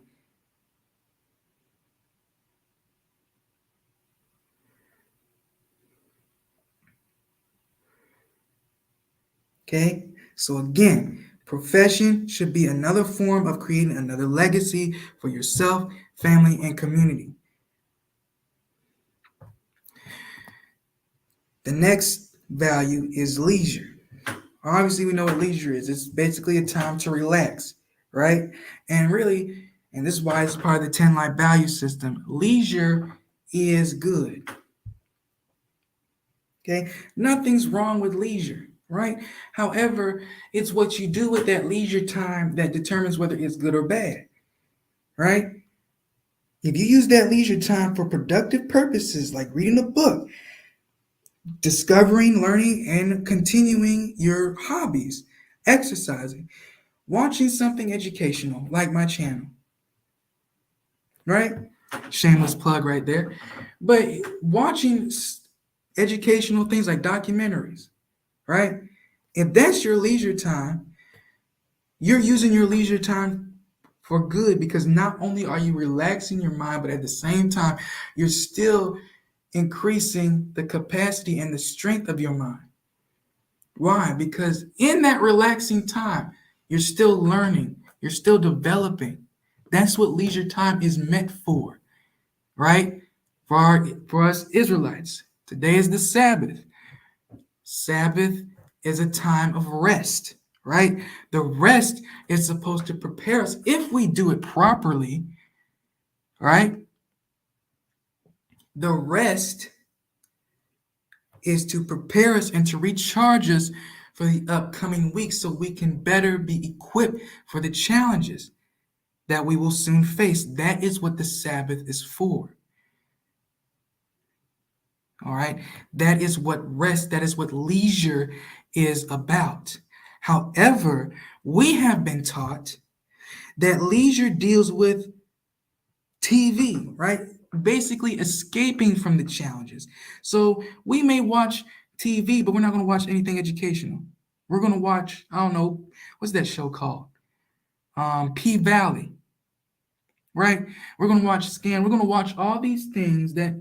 Okay? So again, profession should be another form of creating another legacy for yourself, family, and community. The next value is leisure. Obviously, we know what leisure is. It's basically a time to relax, right? And really, and this is why it's part of the 10 life value system, leisure is good. Okay? Nothing's wrong with leisure, right? However, it's what you do with that leisure time that determines whether it's good or bad, right? If you use that leisure time for productive purposes like reading a book, discovering, learning, and continuing your hobbies, exercising, watching something educational like my channel, right? Shameless plug right there. But watching educational things like documentaries, right? If that's your leisure time, you're using your leisure time for good because not only are you relaxing your mind, but at the same time, you're still increasing the capacity and the strength of your mind. Why? Because in that relaxing time, you're still learning, you're still developing. That's what leisure time is meant for, right? For us Israelites, today is the Sabbath. Sabbath is a time of rest, right? The rest is supposed to prepare us if we do it properly, right? The rest is to prepare us and to recharge us for the upcoming weeks so we can better be equipped for the challenges that we will soon face. That is what the Sabbath is for. All right. That is what rest, that is what leisure is about. However, we have been taught that leisure deals with TV, right? Basically escaping from the challenges. So we may watch TV, but we're not going to watch anything educational. We're going to watch, I don't know, what's that show called? P Valley, right? We're going to watch Scan. We're going to watch all these things that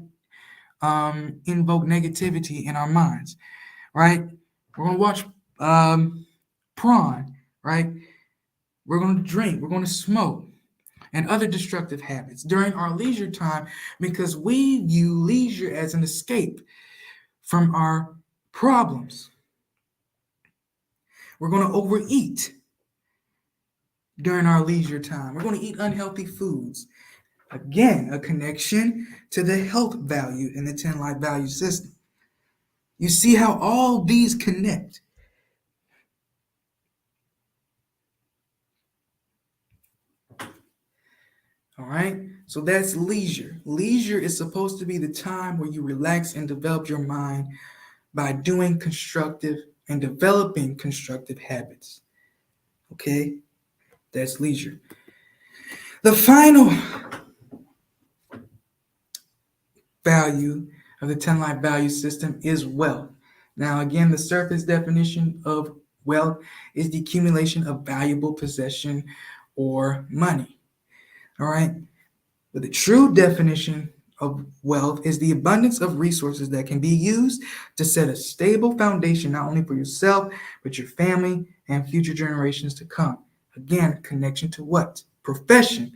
invoke negativity in our minds, right? We're going to watch prawn, right? We're going to drink. We're going to smoke. and other destructive habits during our leisure time because we view leisure as an escape from our problems. We're going to overeat during our leisure time. We're going to eat unhealthy foods. Again, a connection to the health value in the 10 life value system. You see how all these connect. All right, so that's leisure. Leisure is supposed to be the time where you relax and develop your mind by doing constructive and developing constructive habits. Okay, that's leisure. The final value of the 10 life value system is wealth. Now, again, the surface definition of wealth is the accumulation of valuable possession or money. All right, but the true definition of wealth is the abundance of resources that can be used to set a stable foundation not only for yourself, but your family and future generations to come. Again, connection to what? Profession.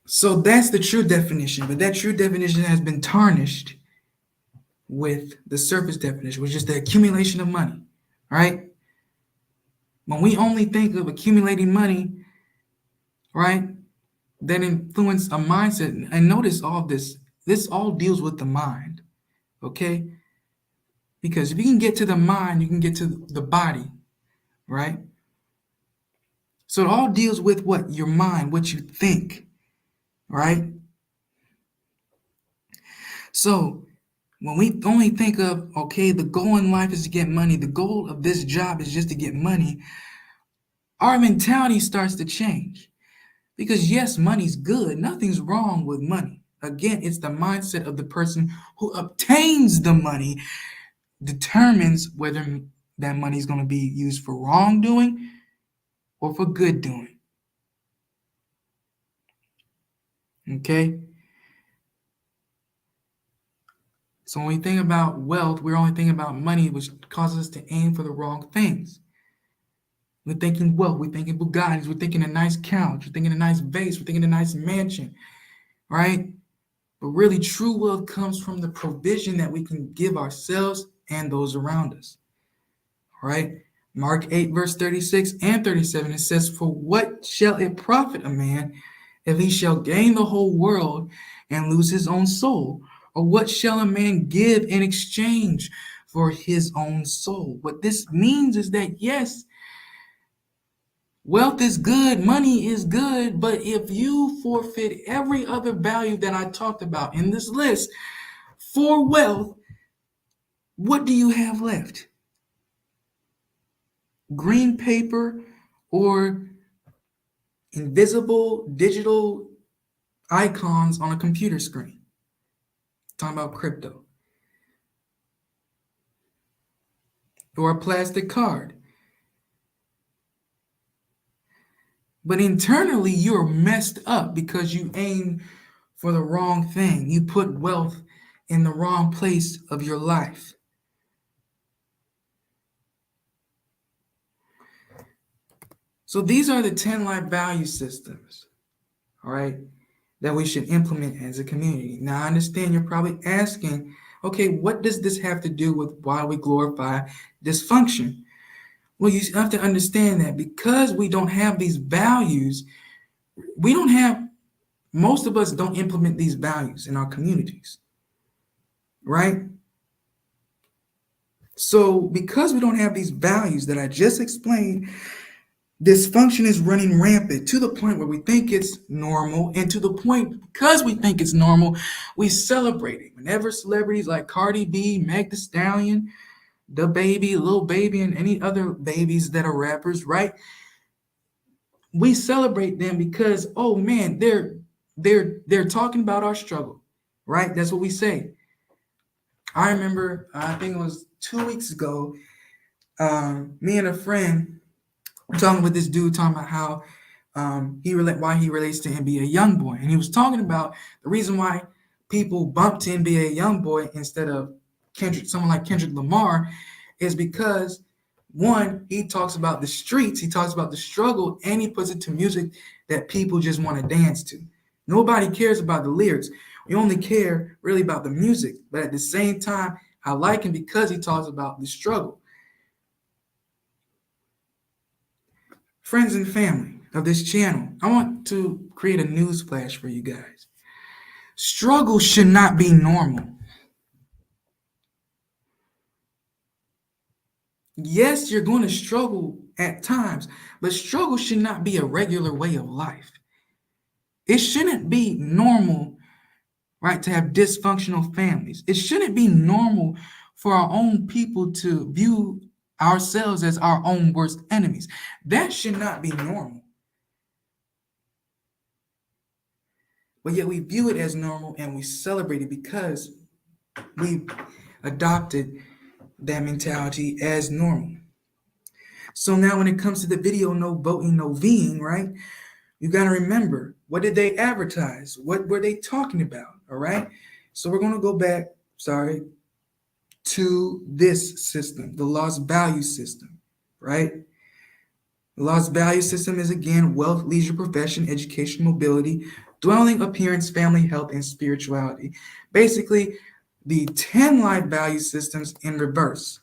So that's the true definition, but that true definition has been tarnished with the surface definition, which is the accumulation of money. All right? When we only think of accumulating money, right, that influence a mindset, and notice all this all deals with the mind, okay? Because if you can get to the mind, you can get to the body, right? So it all deals with what? Your mind, what you think, right? So when we only think of, okay, the goal in life is to get money, the goal of this job is just to get money, our mentality starts to change. Because yes, money's good. Nothing's wrong with money. Again, it's the mindset of the person who obtains the money determines whether that money is going to be used for wrongdoing or for good doing. Okay? So when we think about wealth, we're only thinking about money, which causes us to aim for the wrong things. We're thinking wealth, we're thinking Bugattis, we're thinking a nice couch, we're thinking a nice vase, we're thinking a nice mansion, right? But really, true wealth comes from the provision that we can give ourselves and those around us, right? Mark 8, verse 36 and 37, it says, "For what shall it profit a man if he shall gain the whole world and lose his own soul? Or what shall a man give in exchange for his own soul?" What this means is that, yes, wealth is good, money is good, but if you forfeit every other value that I talked about in this list for wealth, what do you have left? Green paper or invisible digital icons on a computer screen? Talking about crypto. Or a plastic card. But internally, you're messed up because you aim for the wrong thing. You put wealth in the wrong place of your life. So these are the 10 life value systems, all right, that we should implement as a community. Now, I understand you're probably asking, okay, what does this have to do with why we glorify dysfunction? Well, you have to understand that because we don't have these values, most of us don't implement these values in our communities, right? So because we don't have these values that I just explained, dysfunction is running rampant to the point where we think it's normal, and to the point because we think it's normal, we celebrate it. Whenever celebrities like Cardi B, Meg Thee Stallion, the baby, Lil Baby, and any other babies that are rappers, right? We celebrate them because, oh man, they're talking about our struggle, right? That's what we say. I remember, I think it was 2 weeks ago, me and a friend talking with this dude talking about how why he relates to NBA YoungBoy, and he was talking about the reason why people bump to NBA YoungBoy instead of someone like Kendrick Lamar is because One, he talks about the streets, he talks about the struggle, and he puts it to music that people just want to dance to. Nobody cares about the lyrics. We only care really about the music. But at the same time, I like him because he talks about the struggle. Friends and family of this channel, I want to create a news flash for you guys. Struggle should not be normal. Yes, you're going to struggle at times, but struggle should not be a regular way of life. It shouldn't be normal, right, to have dysfunctional families. It shouldn't be normal for our own people to view ourselves as our own worst enemies. That should not be normal. But yet we view it as normal and we celebrate it because we adopted that mentality as normal. So now when it comes to the video, no voting, no Ving, right? You got to remember, what did they advertise? What were they talking about? All right. So we're going to go back, to this system, the lost value system, right? The lost value system is again wealth, leisure, profession, education, mobility, dwelling, appearance, family, health, and spirituality. Basically, the 10 life value systems in reverse.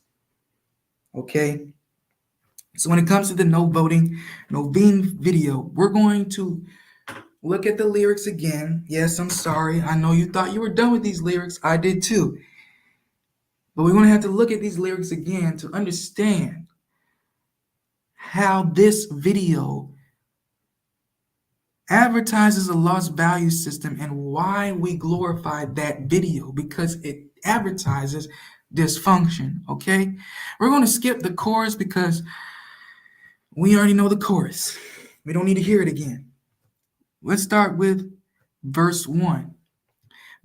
Okay. So when it comes to the no voting, no Ving video, we're going to look at the lyrics again. Yes, I'm sorry. I know you thought you were done with these lyrics. I did too. But we're going to have to look at these lyrics again to understand how this video advertises a lost value system and why we glorify that video, because it advertises dysfunction. Okay, we're going to skip the chorus because we already know the chorus. We don't need to hear it again. Let's start with verse 1.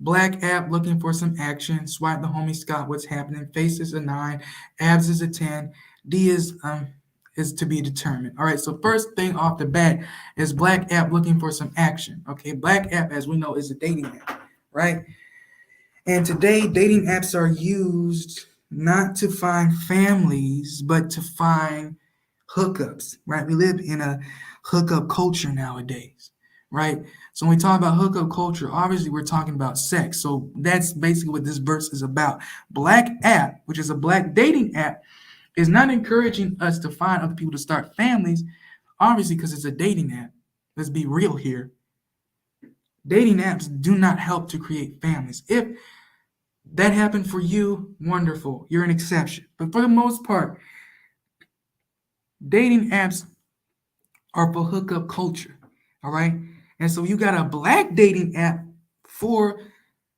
Black app looking for some action. Swipe the homie Scott. What's happening? Face is a 9. Abs is a 10. D is to be determined. All right. So first thing off the bat is Black app looking for some action. Okay. Black app, as we know, is a dating app, right? And today, dating apps are used not to find families, but to find hookups, right? We live in a hookup culture nowadays, right? So when we talk about hookup culture, obviously we're talking about sex. So that's basically what this verse is about. Black app, which is a black dating app, is not encouraging us to find other people to start families, obviously because it's a dating app. Let's be real here. Dating apps do not help to create families. If that happened for you, wonderful. You're an exception. But for the most part, dating apps are for hookup culture. All right. And so you got a black dating app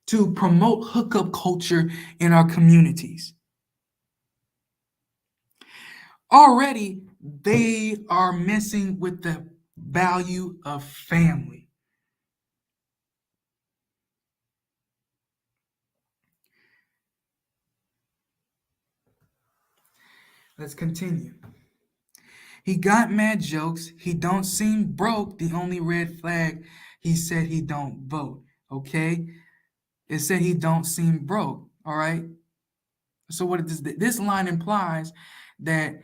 to promote hookup culture in our communities. Already, they are messing with the value of family. Let's continue. He got mad jokes. He don't seem broke. The only red flag, he said he don't vote. Okay? It said he don't seem broke. All right? So what this line implies that,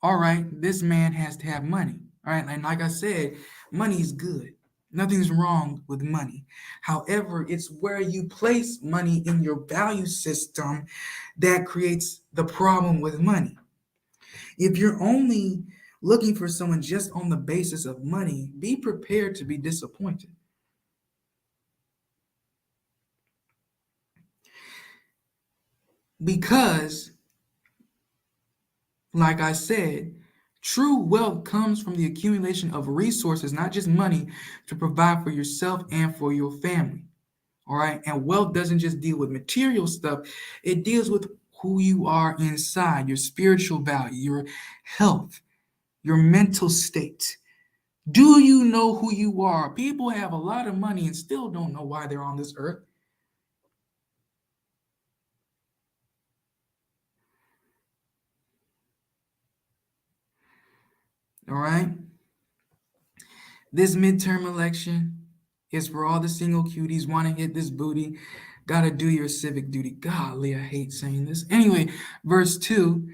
all right, this man has to have money. All right? And like I said, money is good. Nothing's wrong with money. However, it's where you place money in your value system that creates the problem with money. If you're only looking for someone just on the basis of money, be prepared to be disappointed. Because, like I said, true wealth comes from the accumulation of resources, not just money, to provide for yourself and for your family. All right. And wealth doesn't just deal with material stuff, it deals with who you are inside, your spiritual value, your health, your mental state. Do you know who you are? People have a lot of money and still don't know why they're on this earth. All right. This midterm election is for all the single cuties want to hit this booty. Gotta do your civic duty. Golly, I hate saying this. Anyway, verse 2.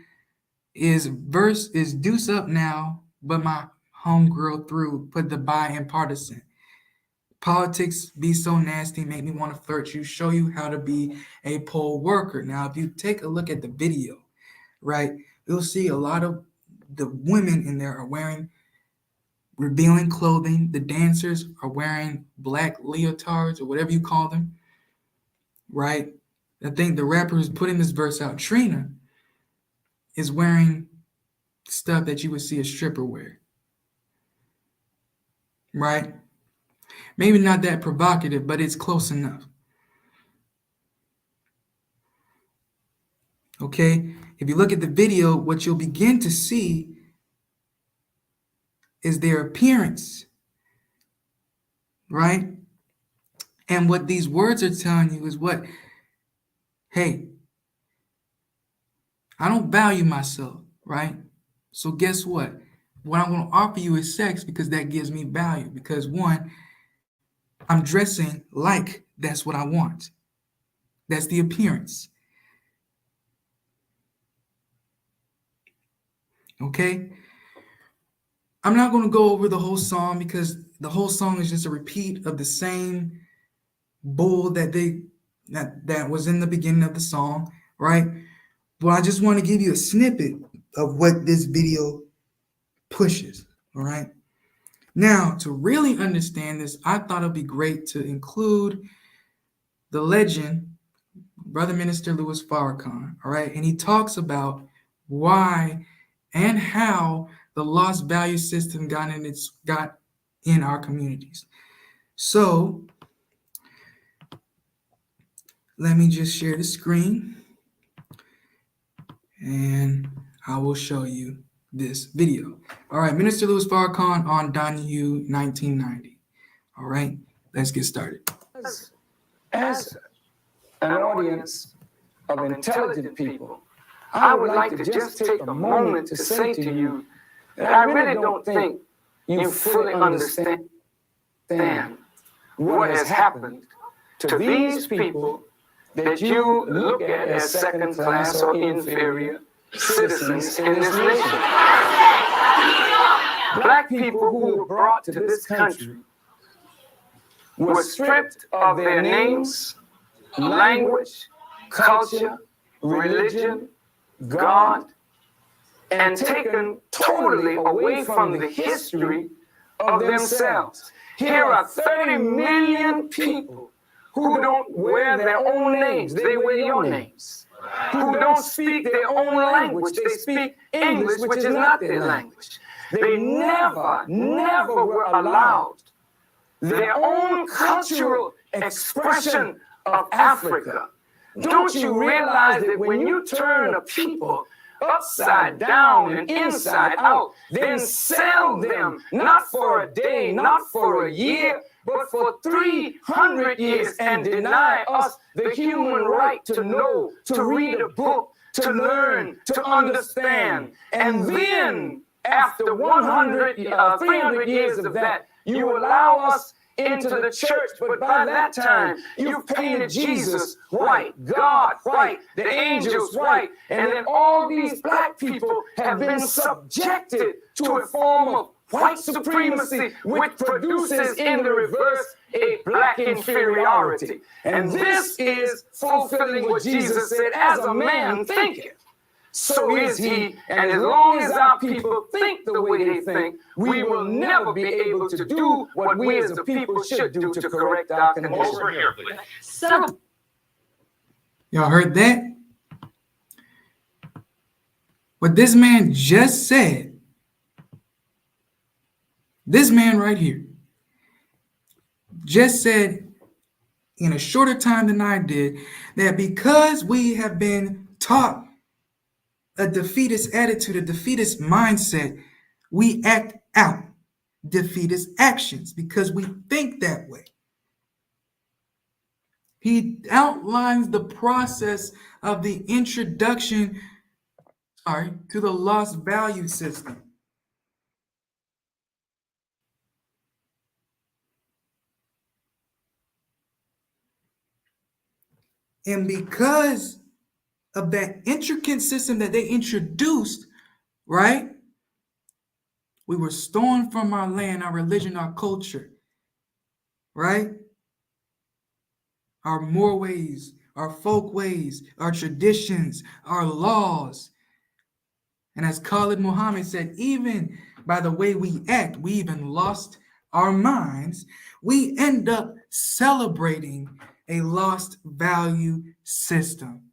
His verse is deuce up now, but my homegirl through, put the by in partisan. Politics be so nasty, make me want to flirt you, show you how to be a poll worker. Now, if you take a look at the video, right, you'll see a lot of the women in there are wearing revealing clothing. The dancers are wearing black leotards or whatever you call them, right? I think the rapper who's putting this verse out, Trina, is wearing stuff that you would see a stripper wear, right? Maybe not that provocative, but it's close enough. Okay? If you look at the video, what you'll begin to see is their appearance, right? And what these words are telling you is what? Hey, I don't value myself, right? So guess what? What I'm going to offer you is sex because that gives me value. Because one, I'm dressing like that's what I want. That's the appearance. Okay? I'm not going to go over the whole song because the whole song is just a repeat of the same bull that was in the beginning of the song, right? But I just want to give you a snippet of what this video pushes, all right? Now, to really understand this, I thought it'd be great to include the legend, Brother Minister Louis Farrakhan, all right? And he talks about why and how the lost value system got in our communities. So, let me just share the screen and I will show you this video. All right, Minister Louis Farrakhan on Donahue 1990. All right, let's get started. As an audience of intelligent people, I would like to just take a moment to say to you that I really don't think you fully understand what has happened to these people that you look at as second class or inferior citizens in this nation. Black people who were brought to this country were stripped of their names, language, culture, religion, God, and taken totally away from the history of themselves. Here are 30 million people who don't wear their own names, they wear your names. Who don't speak their own language, they speak English, which is not their language. They never were allowed their own cultural expression of Africa. Don't you realize that when you turn a people upside down and inside out, then sell them not for a day, not for a year, but for 300 years and deny us the human right to know, to read a book, to learn, to understand. And then after 300 years of that, you allow us into the church, but by that time, you've painted Jesus white, God white, the angels white, and then all these black people have been subjected to a form of white supremacy, which produces in the reverse a black inferiority. And this is fulfilling what Jesus said, as a man thinketh, so is he. And as long as our people think the way they think, we will never be able to do what we as a people should do to correct our condition. Over here, please. Y'all heard that? What this man just said, this man right here, just said in a shorter time than I did, that because we have been taught a defeatist attitude, a defeatist mindset, we act out defeatist actions because we think that way. He outlines the process of the introduction, to the lost value system. And because of that intricate system that they introduced, right? We were stolen from our land, our religion, our culture, right? Our moral ways, our folk ways, our traditions, our laws. And as Khalid Muhammad said, even by the way we act, we even lost our minds. We end up celebrating a lost value system.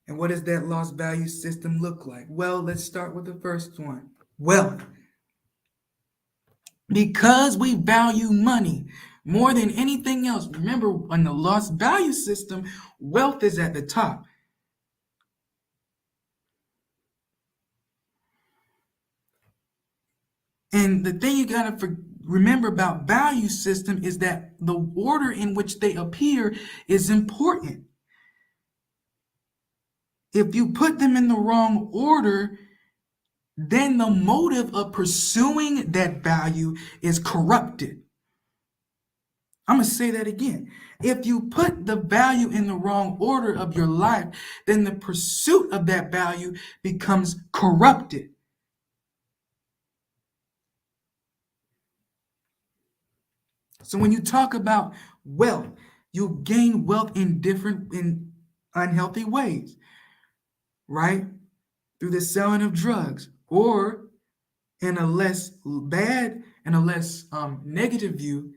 And what does that lost value system look like? Well, let's start with the first one. Wealth. Because we value money more than anything else. Remember, on the lost value system, wealth is at the top. And the thing you got to remember about value system is that the order in which they appear is important. If you put them in the wrong order, then the motive of pursuing that value is corrupted. I'm going to say that again. If you put the value in the wrong order of your life, then the pursuit of that value becomes corrupted. So when you talk about wealth, you gain wealth in unhealthy ways, right? Through the selling of drugs, or in a less bad and a less negative view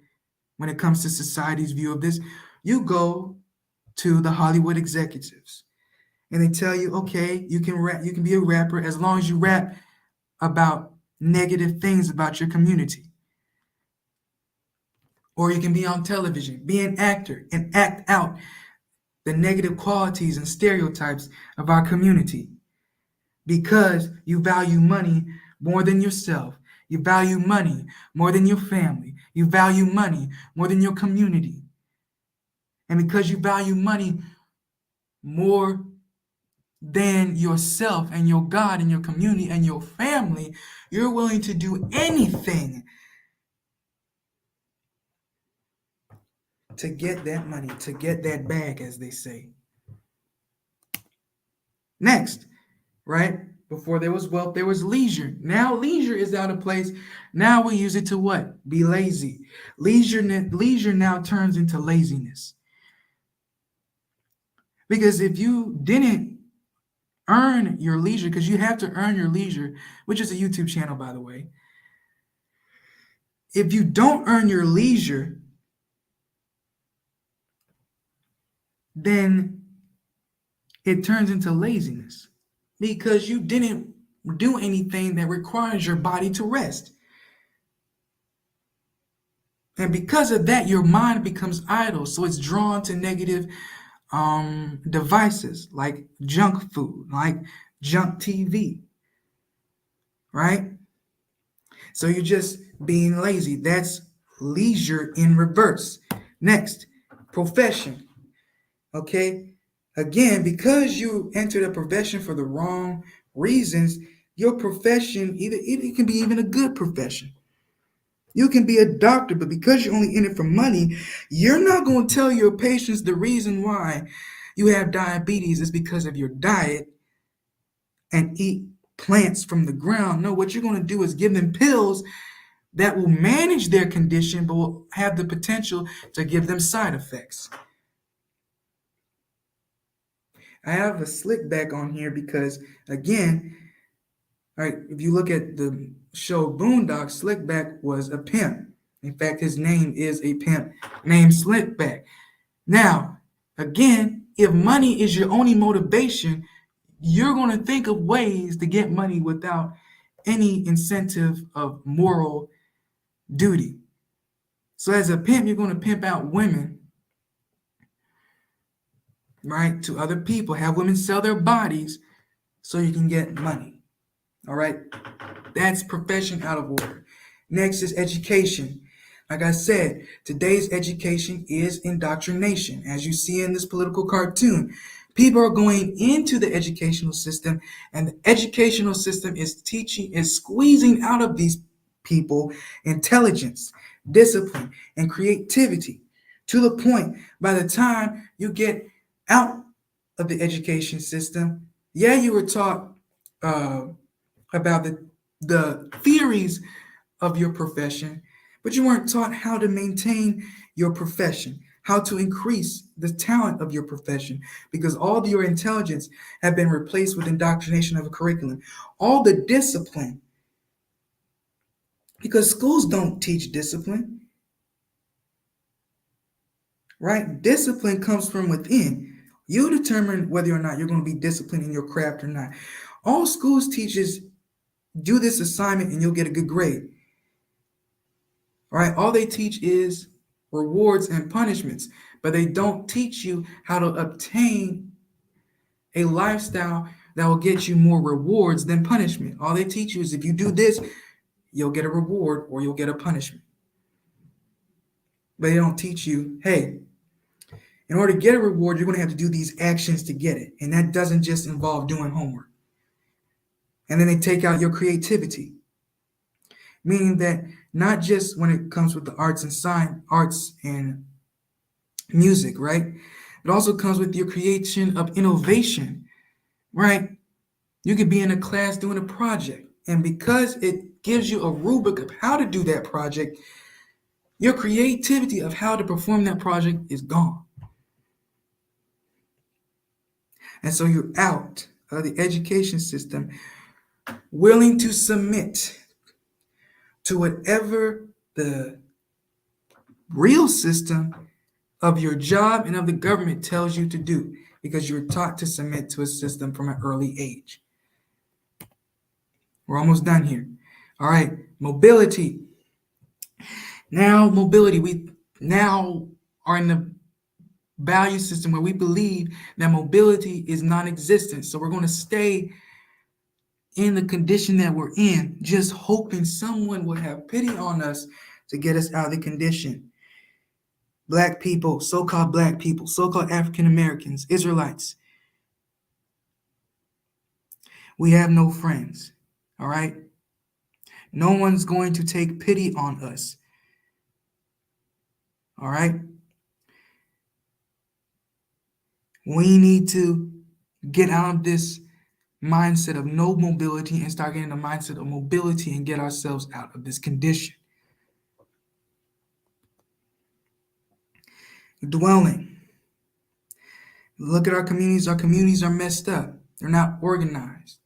when it comes to society's view of this, you go to the Hollywood executives and they tell you, okay, you can rap, you can be a rapper as long as you rap about negative things about your community. Or you can be on television, be an actor, and act out the negative qualities and stereotypes of our community. Because you value money more than yourself. You value money more than your family. You value money more than your community. And because you value money more than yourself and your God and your community and your family, you're willing to do anything to get that money, to get that bag, as they say. Next, right? Before there was wealth, there was leisure. Now leisure is out of place. Now we use it to what? Be lazy. Leisure now turns into laziness. Because if you didn't earn your leisure, because you have to earn your leisure, which is a YouTube channel, by the way. If you don't earn your leisure, then it turns into laziness because you didn't do anything that requires your body to rest. And because of that, your mind becomes idle. So it's drawn to negative devices like junk food, like junk TV, right? So you're just being lazy. That's leisure in reverse. Next, profession. Okay? Again, because you entered a profession for the wrong reasons, your profession, it can be even a good profession. You can be a doctor, but because you're only in it for money, you're not going to tell your patients the reason why you have diabetes is because of your diet and eat plants from the ground. No, what you're going to do is give them pills that will manage their condition, but will have the potential to give them side effects. I have a slick back on here because, again, all right, if you look at the show Boondocks, Slickback was a pimp. In fact, his name is a pimp named Slickback. Now, again, if money is your only motivation, you're going to think of ways to get money without any incentive of moral duty. So as a pimp, you're going to pimp out women, right, to other people, have women sell their bodies so you can get money. All right, that's profession out of order. Next is education. Like I said, today's education is indoctrination. As you see in this political cartoon, people are going into the educational system, and the educational system is squeezing out of these people intelligence, discipline, and creativity. to the point by the time you get out of the education system, yeah, you were taught uh, about the theories of your profession, but you weren't taught how to maintain your profession, how to increase the talent of your profession, because all of your intelligence have been replaced with indoctrination of a curriculum. All the discipline, because schools don't teach discipline, right? Discipline comes from within. You determine whether or not you're going to be disciplined in your craft or not. All schools teach is do this assignment and you'll get a good grade. All right, all they teach is rewards and punishments, but they don't teach you how to obtain a lifestyle that will get you more rewards than punishment. All they teach you is if you do this, you'll get a reward or you'll get a punishment. But they don't teach you, hey, in order to get a reward, you're going to have to do these actions to get it. And that doesn't just involve doing homework. And then they take out your creativity, meaning that not just when it comes with the arts and science, arts and music, right? It also comes with your creation of innovation, right? You could be in a class doing a project, and because it gives you a rubric of how to do that project, your creativity of how to perform that project is gone. And so you're out of the education system, willing to submit to whatever the real system of your job and of the government tells you to do, because you're taught to submit to a system from an early age. We're almost done here. All right, mobility. Now, mobility, we now are in the value system where we believe that mobility is non-existent. So we're going to stay in the condition that we're in, just hoping someone would have pity on us to get us out of the condition. Black people, so-called African Americans, Israelites, we have no friends. All right? No one's going to take pity on us. All right? We need to get out of this mindset of no mobility and start getting the mindset of mobility and get ourselves out of this condition. Dwelling. Look at our communities. Our communities are messed up. They're not organized.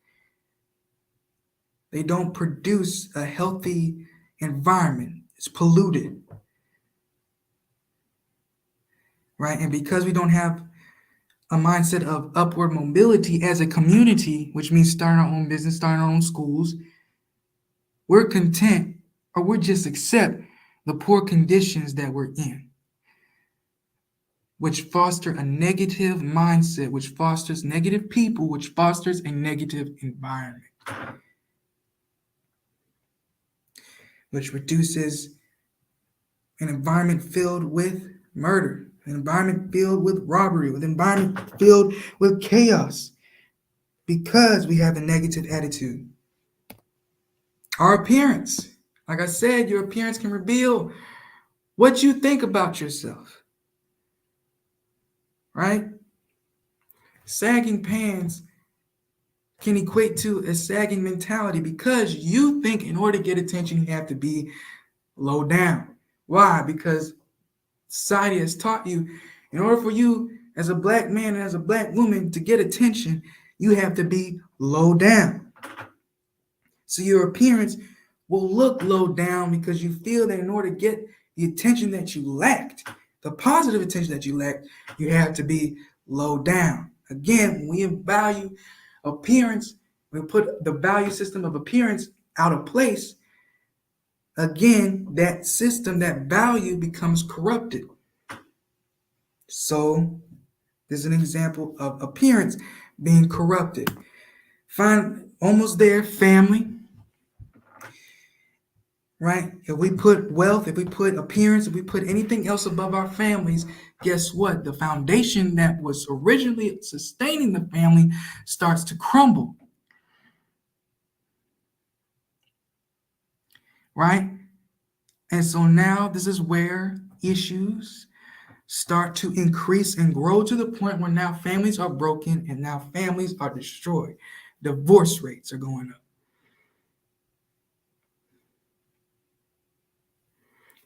They don't produce a healthy environment. It's polluted. Right? And because we don't have a mindset of upward mobility as a community, which means starting our own business, starting our own schools, we're content, or we just accept the poor conditions that we're in, which foster a negative mindset, which fosters negative people, which fosters a negative environment, which produces an environment filled with murder, an environment filled with robbery, an environment filled with chaos, because we have a negative attitude. Our appearance, like I said, your appearance can reveal what you think about yourself, right? Sagging pants can equate to a sagging mentality because you think in order to get attention, you have to be low down. Why? Because society has taught you in order for you as a black man and as a black woman to get attention, you have to be low down. So your appearance will look low down because you feel that in order to get the attention that you lacked, the positive attention that you lacked, you have to be low down. Again, when we value appearance, we put the value system of appearance out of place. Again, that system, that value becomes corrupted. So this is an example of appearance being corrupted. Fine, almost there, family. Right? If we put wealth, if we put appearance, if we put anything else above our families, guess what? The foundation that was originally sustaining the family starts to crumble. Right? And so now this is where issues start to increase and grow to the point where now families are broken and now families are destroyed. Divorce rates are going up.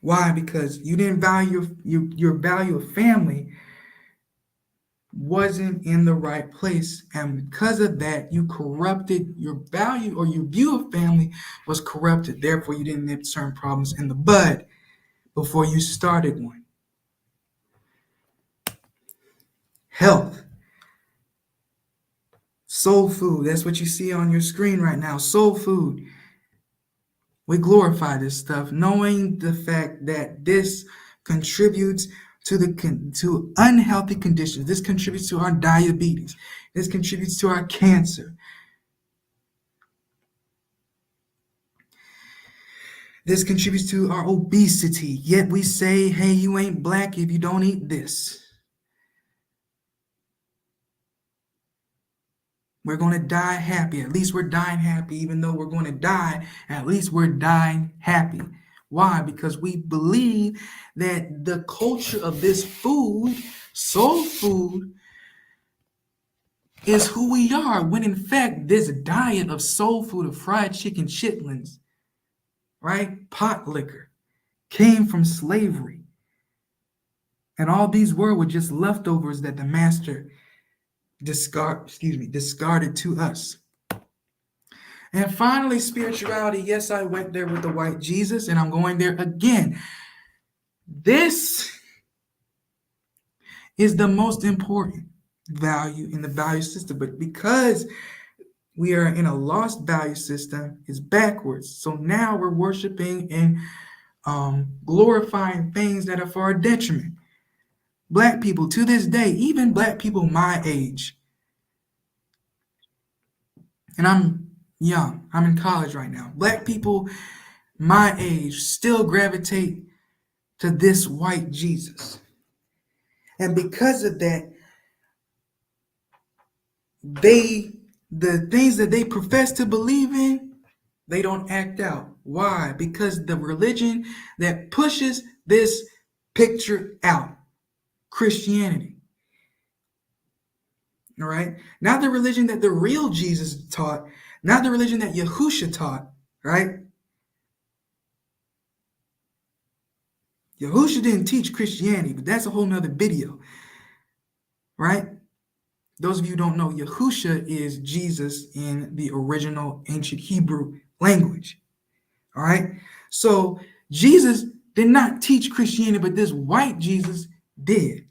Why? Because you didn't value your value of family wasn't in the right place, and because of that you corrupted your value, or your view of family was corrupted. Therefore you didn't nip certain problems in the bud before you started one. Health, soul food, that's what you see on your screen right now. Soul food, we glorify this stuff knowing the fact that this contributes to unhealthy conditions. This contributes to our diabetes. This contributes to our cancer. This contributes to our obesity. Yet we say, hey, you ain't black if you don't eat this. We're going to die happy. At least we're dying happy. Even though we're going to die, at least we're dying happy. Why? Because we believe that the culture of this food, soul food, is who we are, when in fact this diet of soul food, of fried chicken chitlins, right, pot liquor, came from slavery. And all these were just leftovers that the master discarded to us. And finally, spirituality. Yes, I went there with the white Jesus, and I'm going there again. This is the most important value in the value system, but because we are in a lost value system, it's backwards. So now we're worshiping and glorifying things that are for our detriment. Black people to this day, even black people my age, and I'm young, I'm in college right now, black people my age still gravitate to this white Jesus. And because of that, the things that they profess to believe in, they don't act out. Why? Because the religion that pushes this picture out, Christianity. All right? Not the religion that the real Jesus taught, not the religion that Yahusha taught, right? Yahusha didn't teach Christianity, but that's a whole nother video, right? Those of you who don't know, Yahusha is Jesus in the original ancient Hebrew language. All right. So Jesus did not teach Christianity, but this white Jesus did.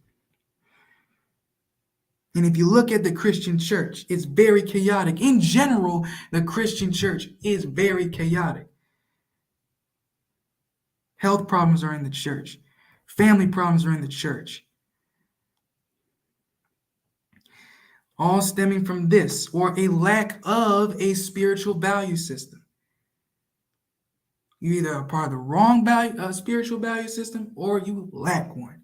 And if you look at the Christian church, it's very chaotic. In general, the Christian church is very chaotic. Health problems are in the church. Family problems are in the church. All stemming from this, or a lack of a spiritual value system. You either are part of the wrong spiritual value system, or you lack one.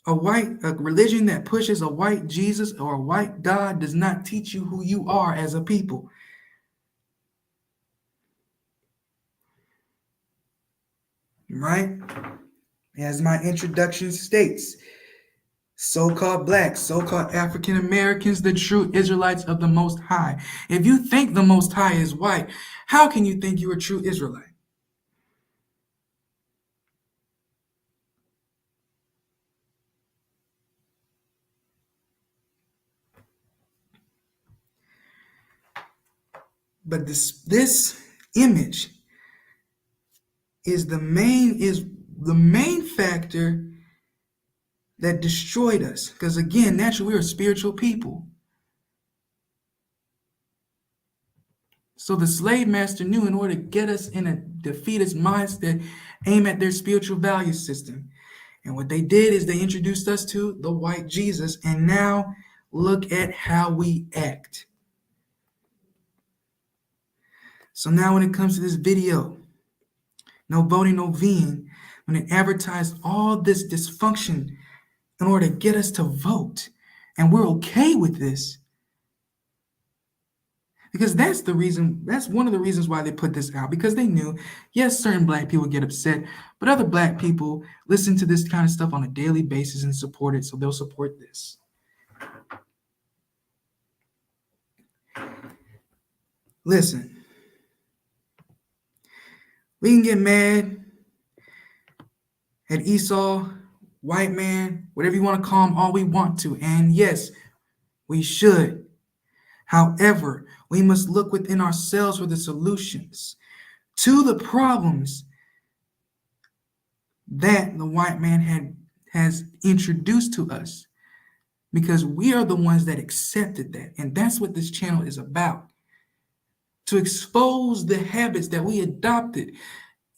A religion that pushes a white Jesus or a white God does not teach you who you are as a people. Right? As my introduction states, so-called blacks, so-called African Americans, the true Israelites of the Most High. If you think the Most High is white, how can you think you're a true Israelite? But this image is the main factor that destroyed us. Because again, naturally, we're a spiritual people. So the slave master knew, in order to get us in a defeatist mindset, aim at their spiritual value system. And what they did is they introduced us to the white Jesus. And now look at how we act. So now when it comes to this video, no voting, no Vking, when it advertised all this dysfunction in order to get us to vote, and we're okay with this, Because that's the reason, that's one of the reasons why they put this out, because they knew, yes, certain black people get upset, but other black people listen to this kind of stuff on a daily basis and support it, so they'll support this. Listen, we can get mad at Esau, white man, whatever you want to call him, all we want to, and yes, we should. However, we must look within ourselves for the solutions to the problems that the white man has introduced to us, because we are the ones that accepted that. And that's what this channel is about, to expose the habits that we adopted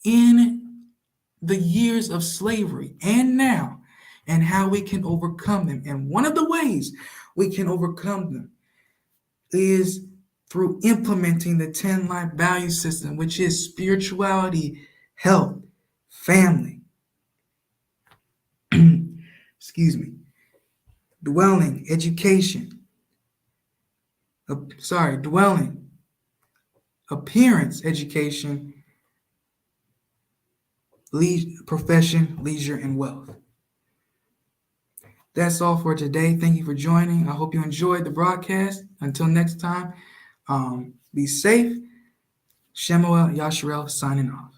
in the years of slavery and now, and how we can overcome them. And one of the ways we can overcome them is through implementing the 10 life value system, which is spirituality, health, family, excuse me, dwelling, education, dwelling, appearance, education, profession, leisure, and wealth. That's all for today. Thank you for joining. I hope you enjoyed the broadcast. Until next time, be safe. Shemuel Yasharel signing off.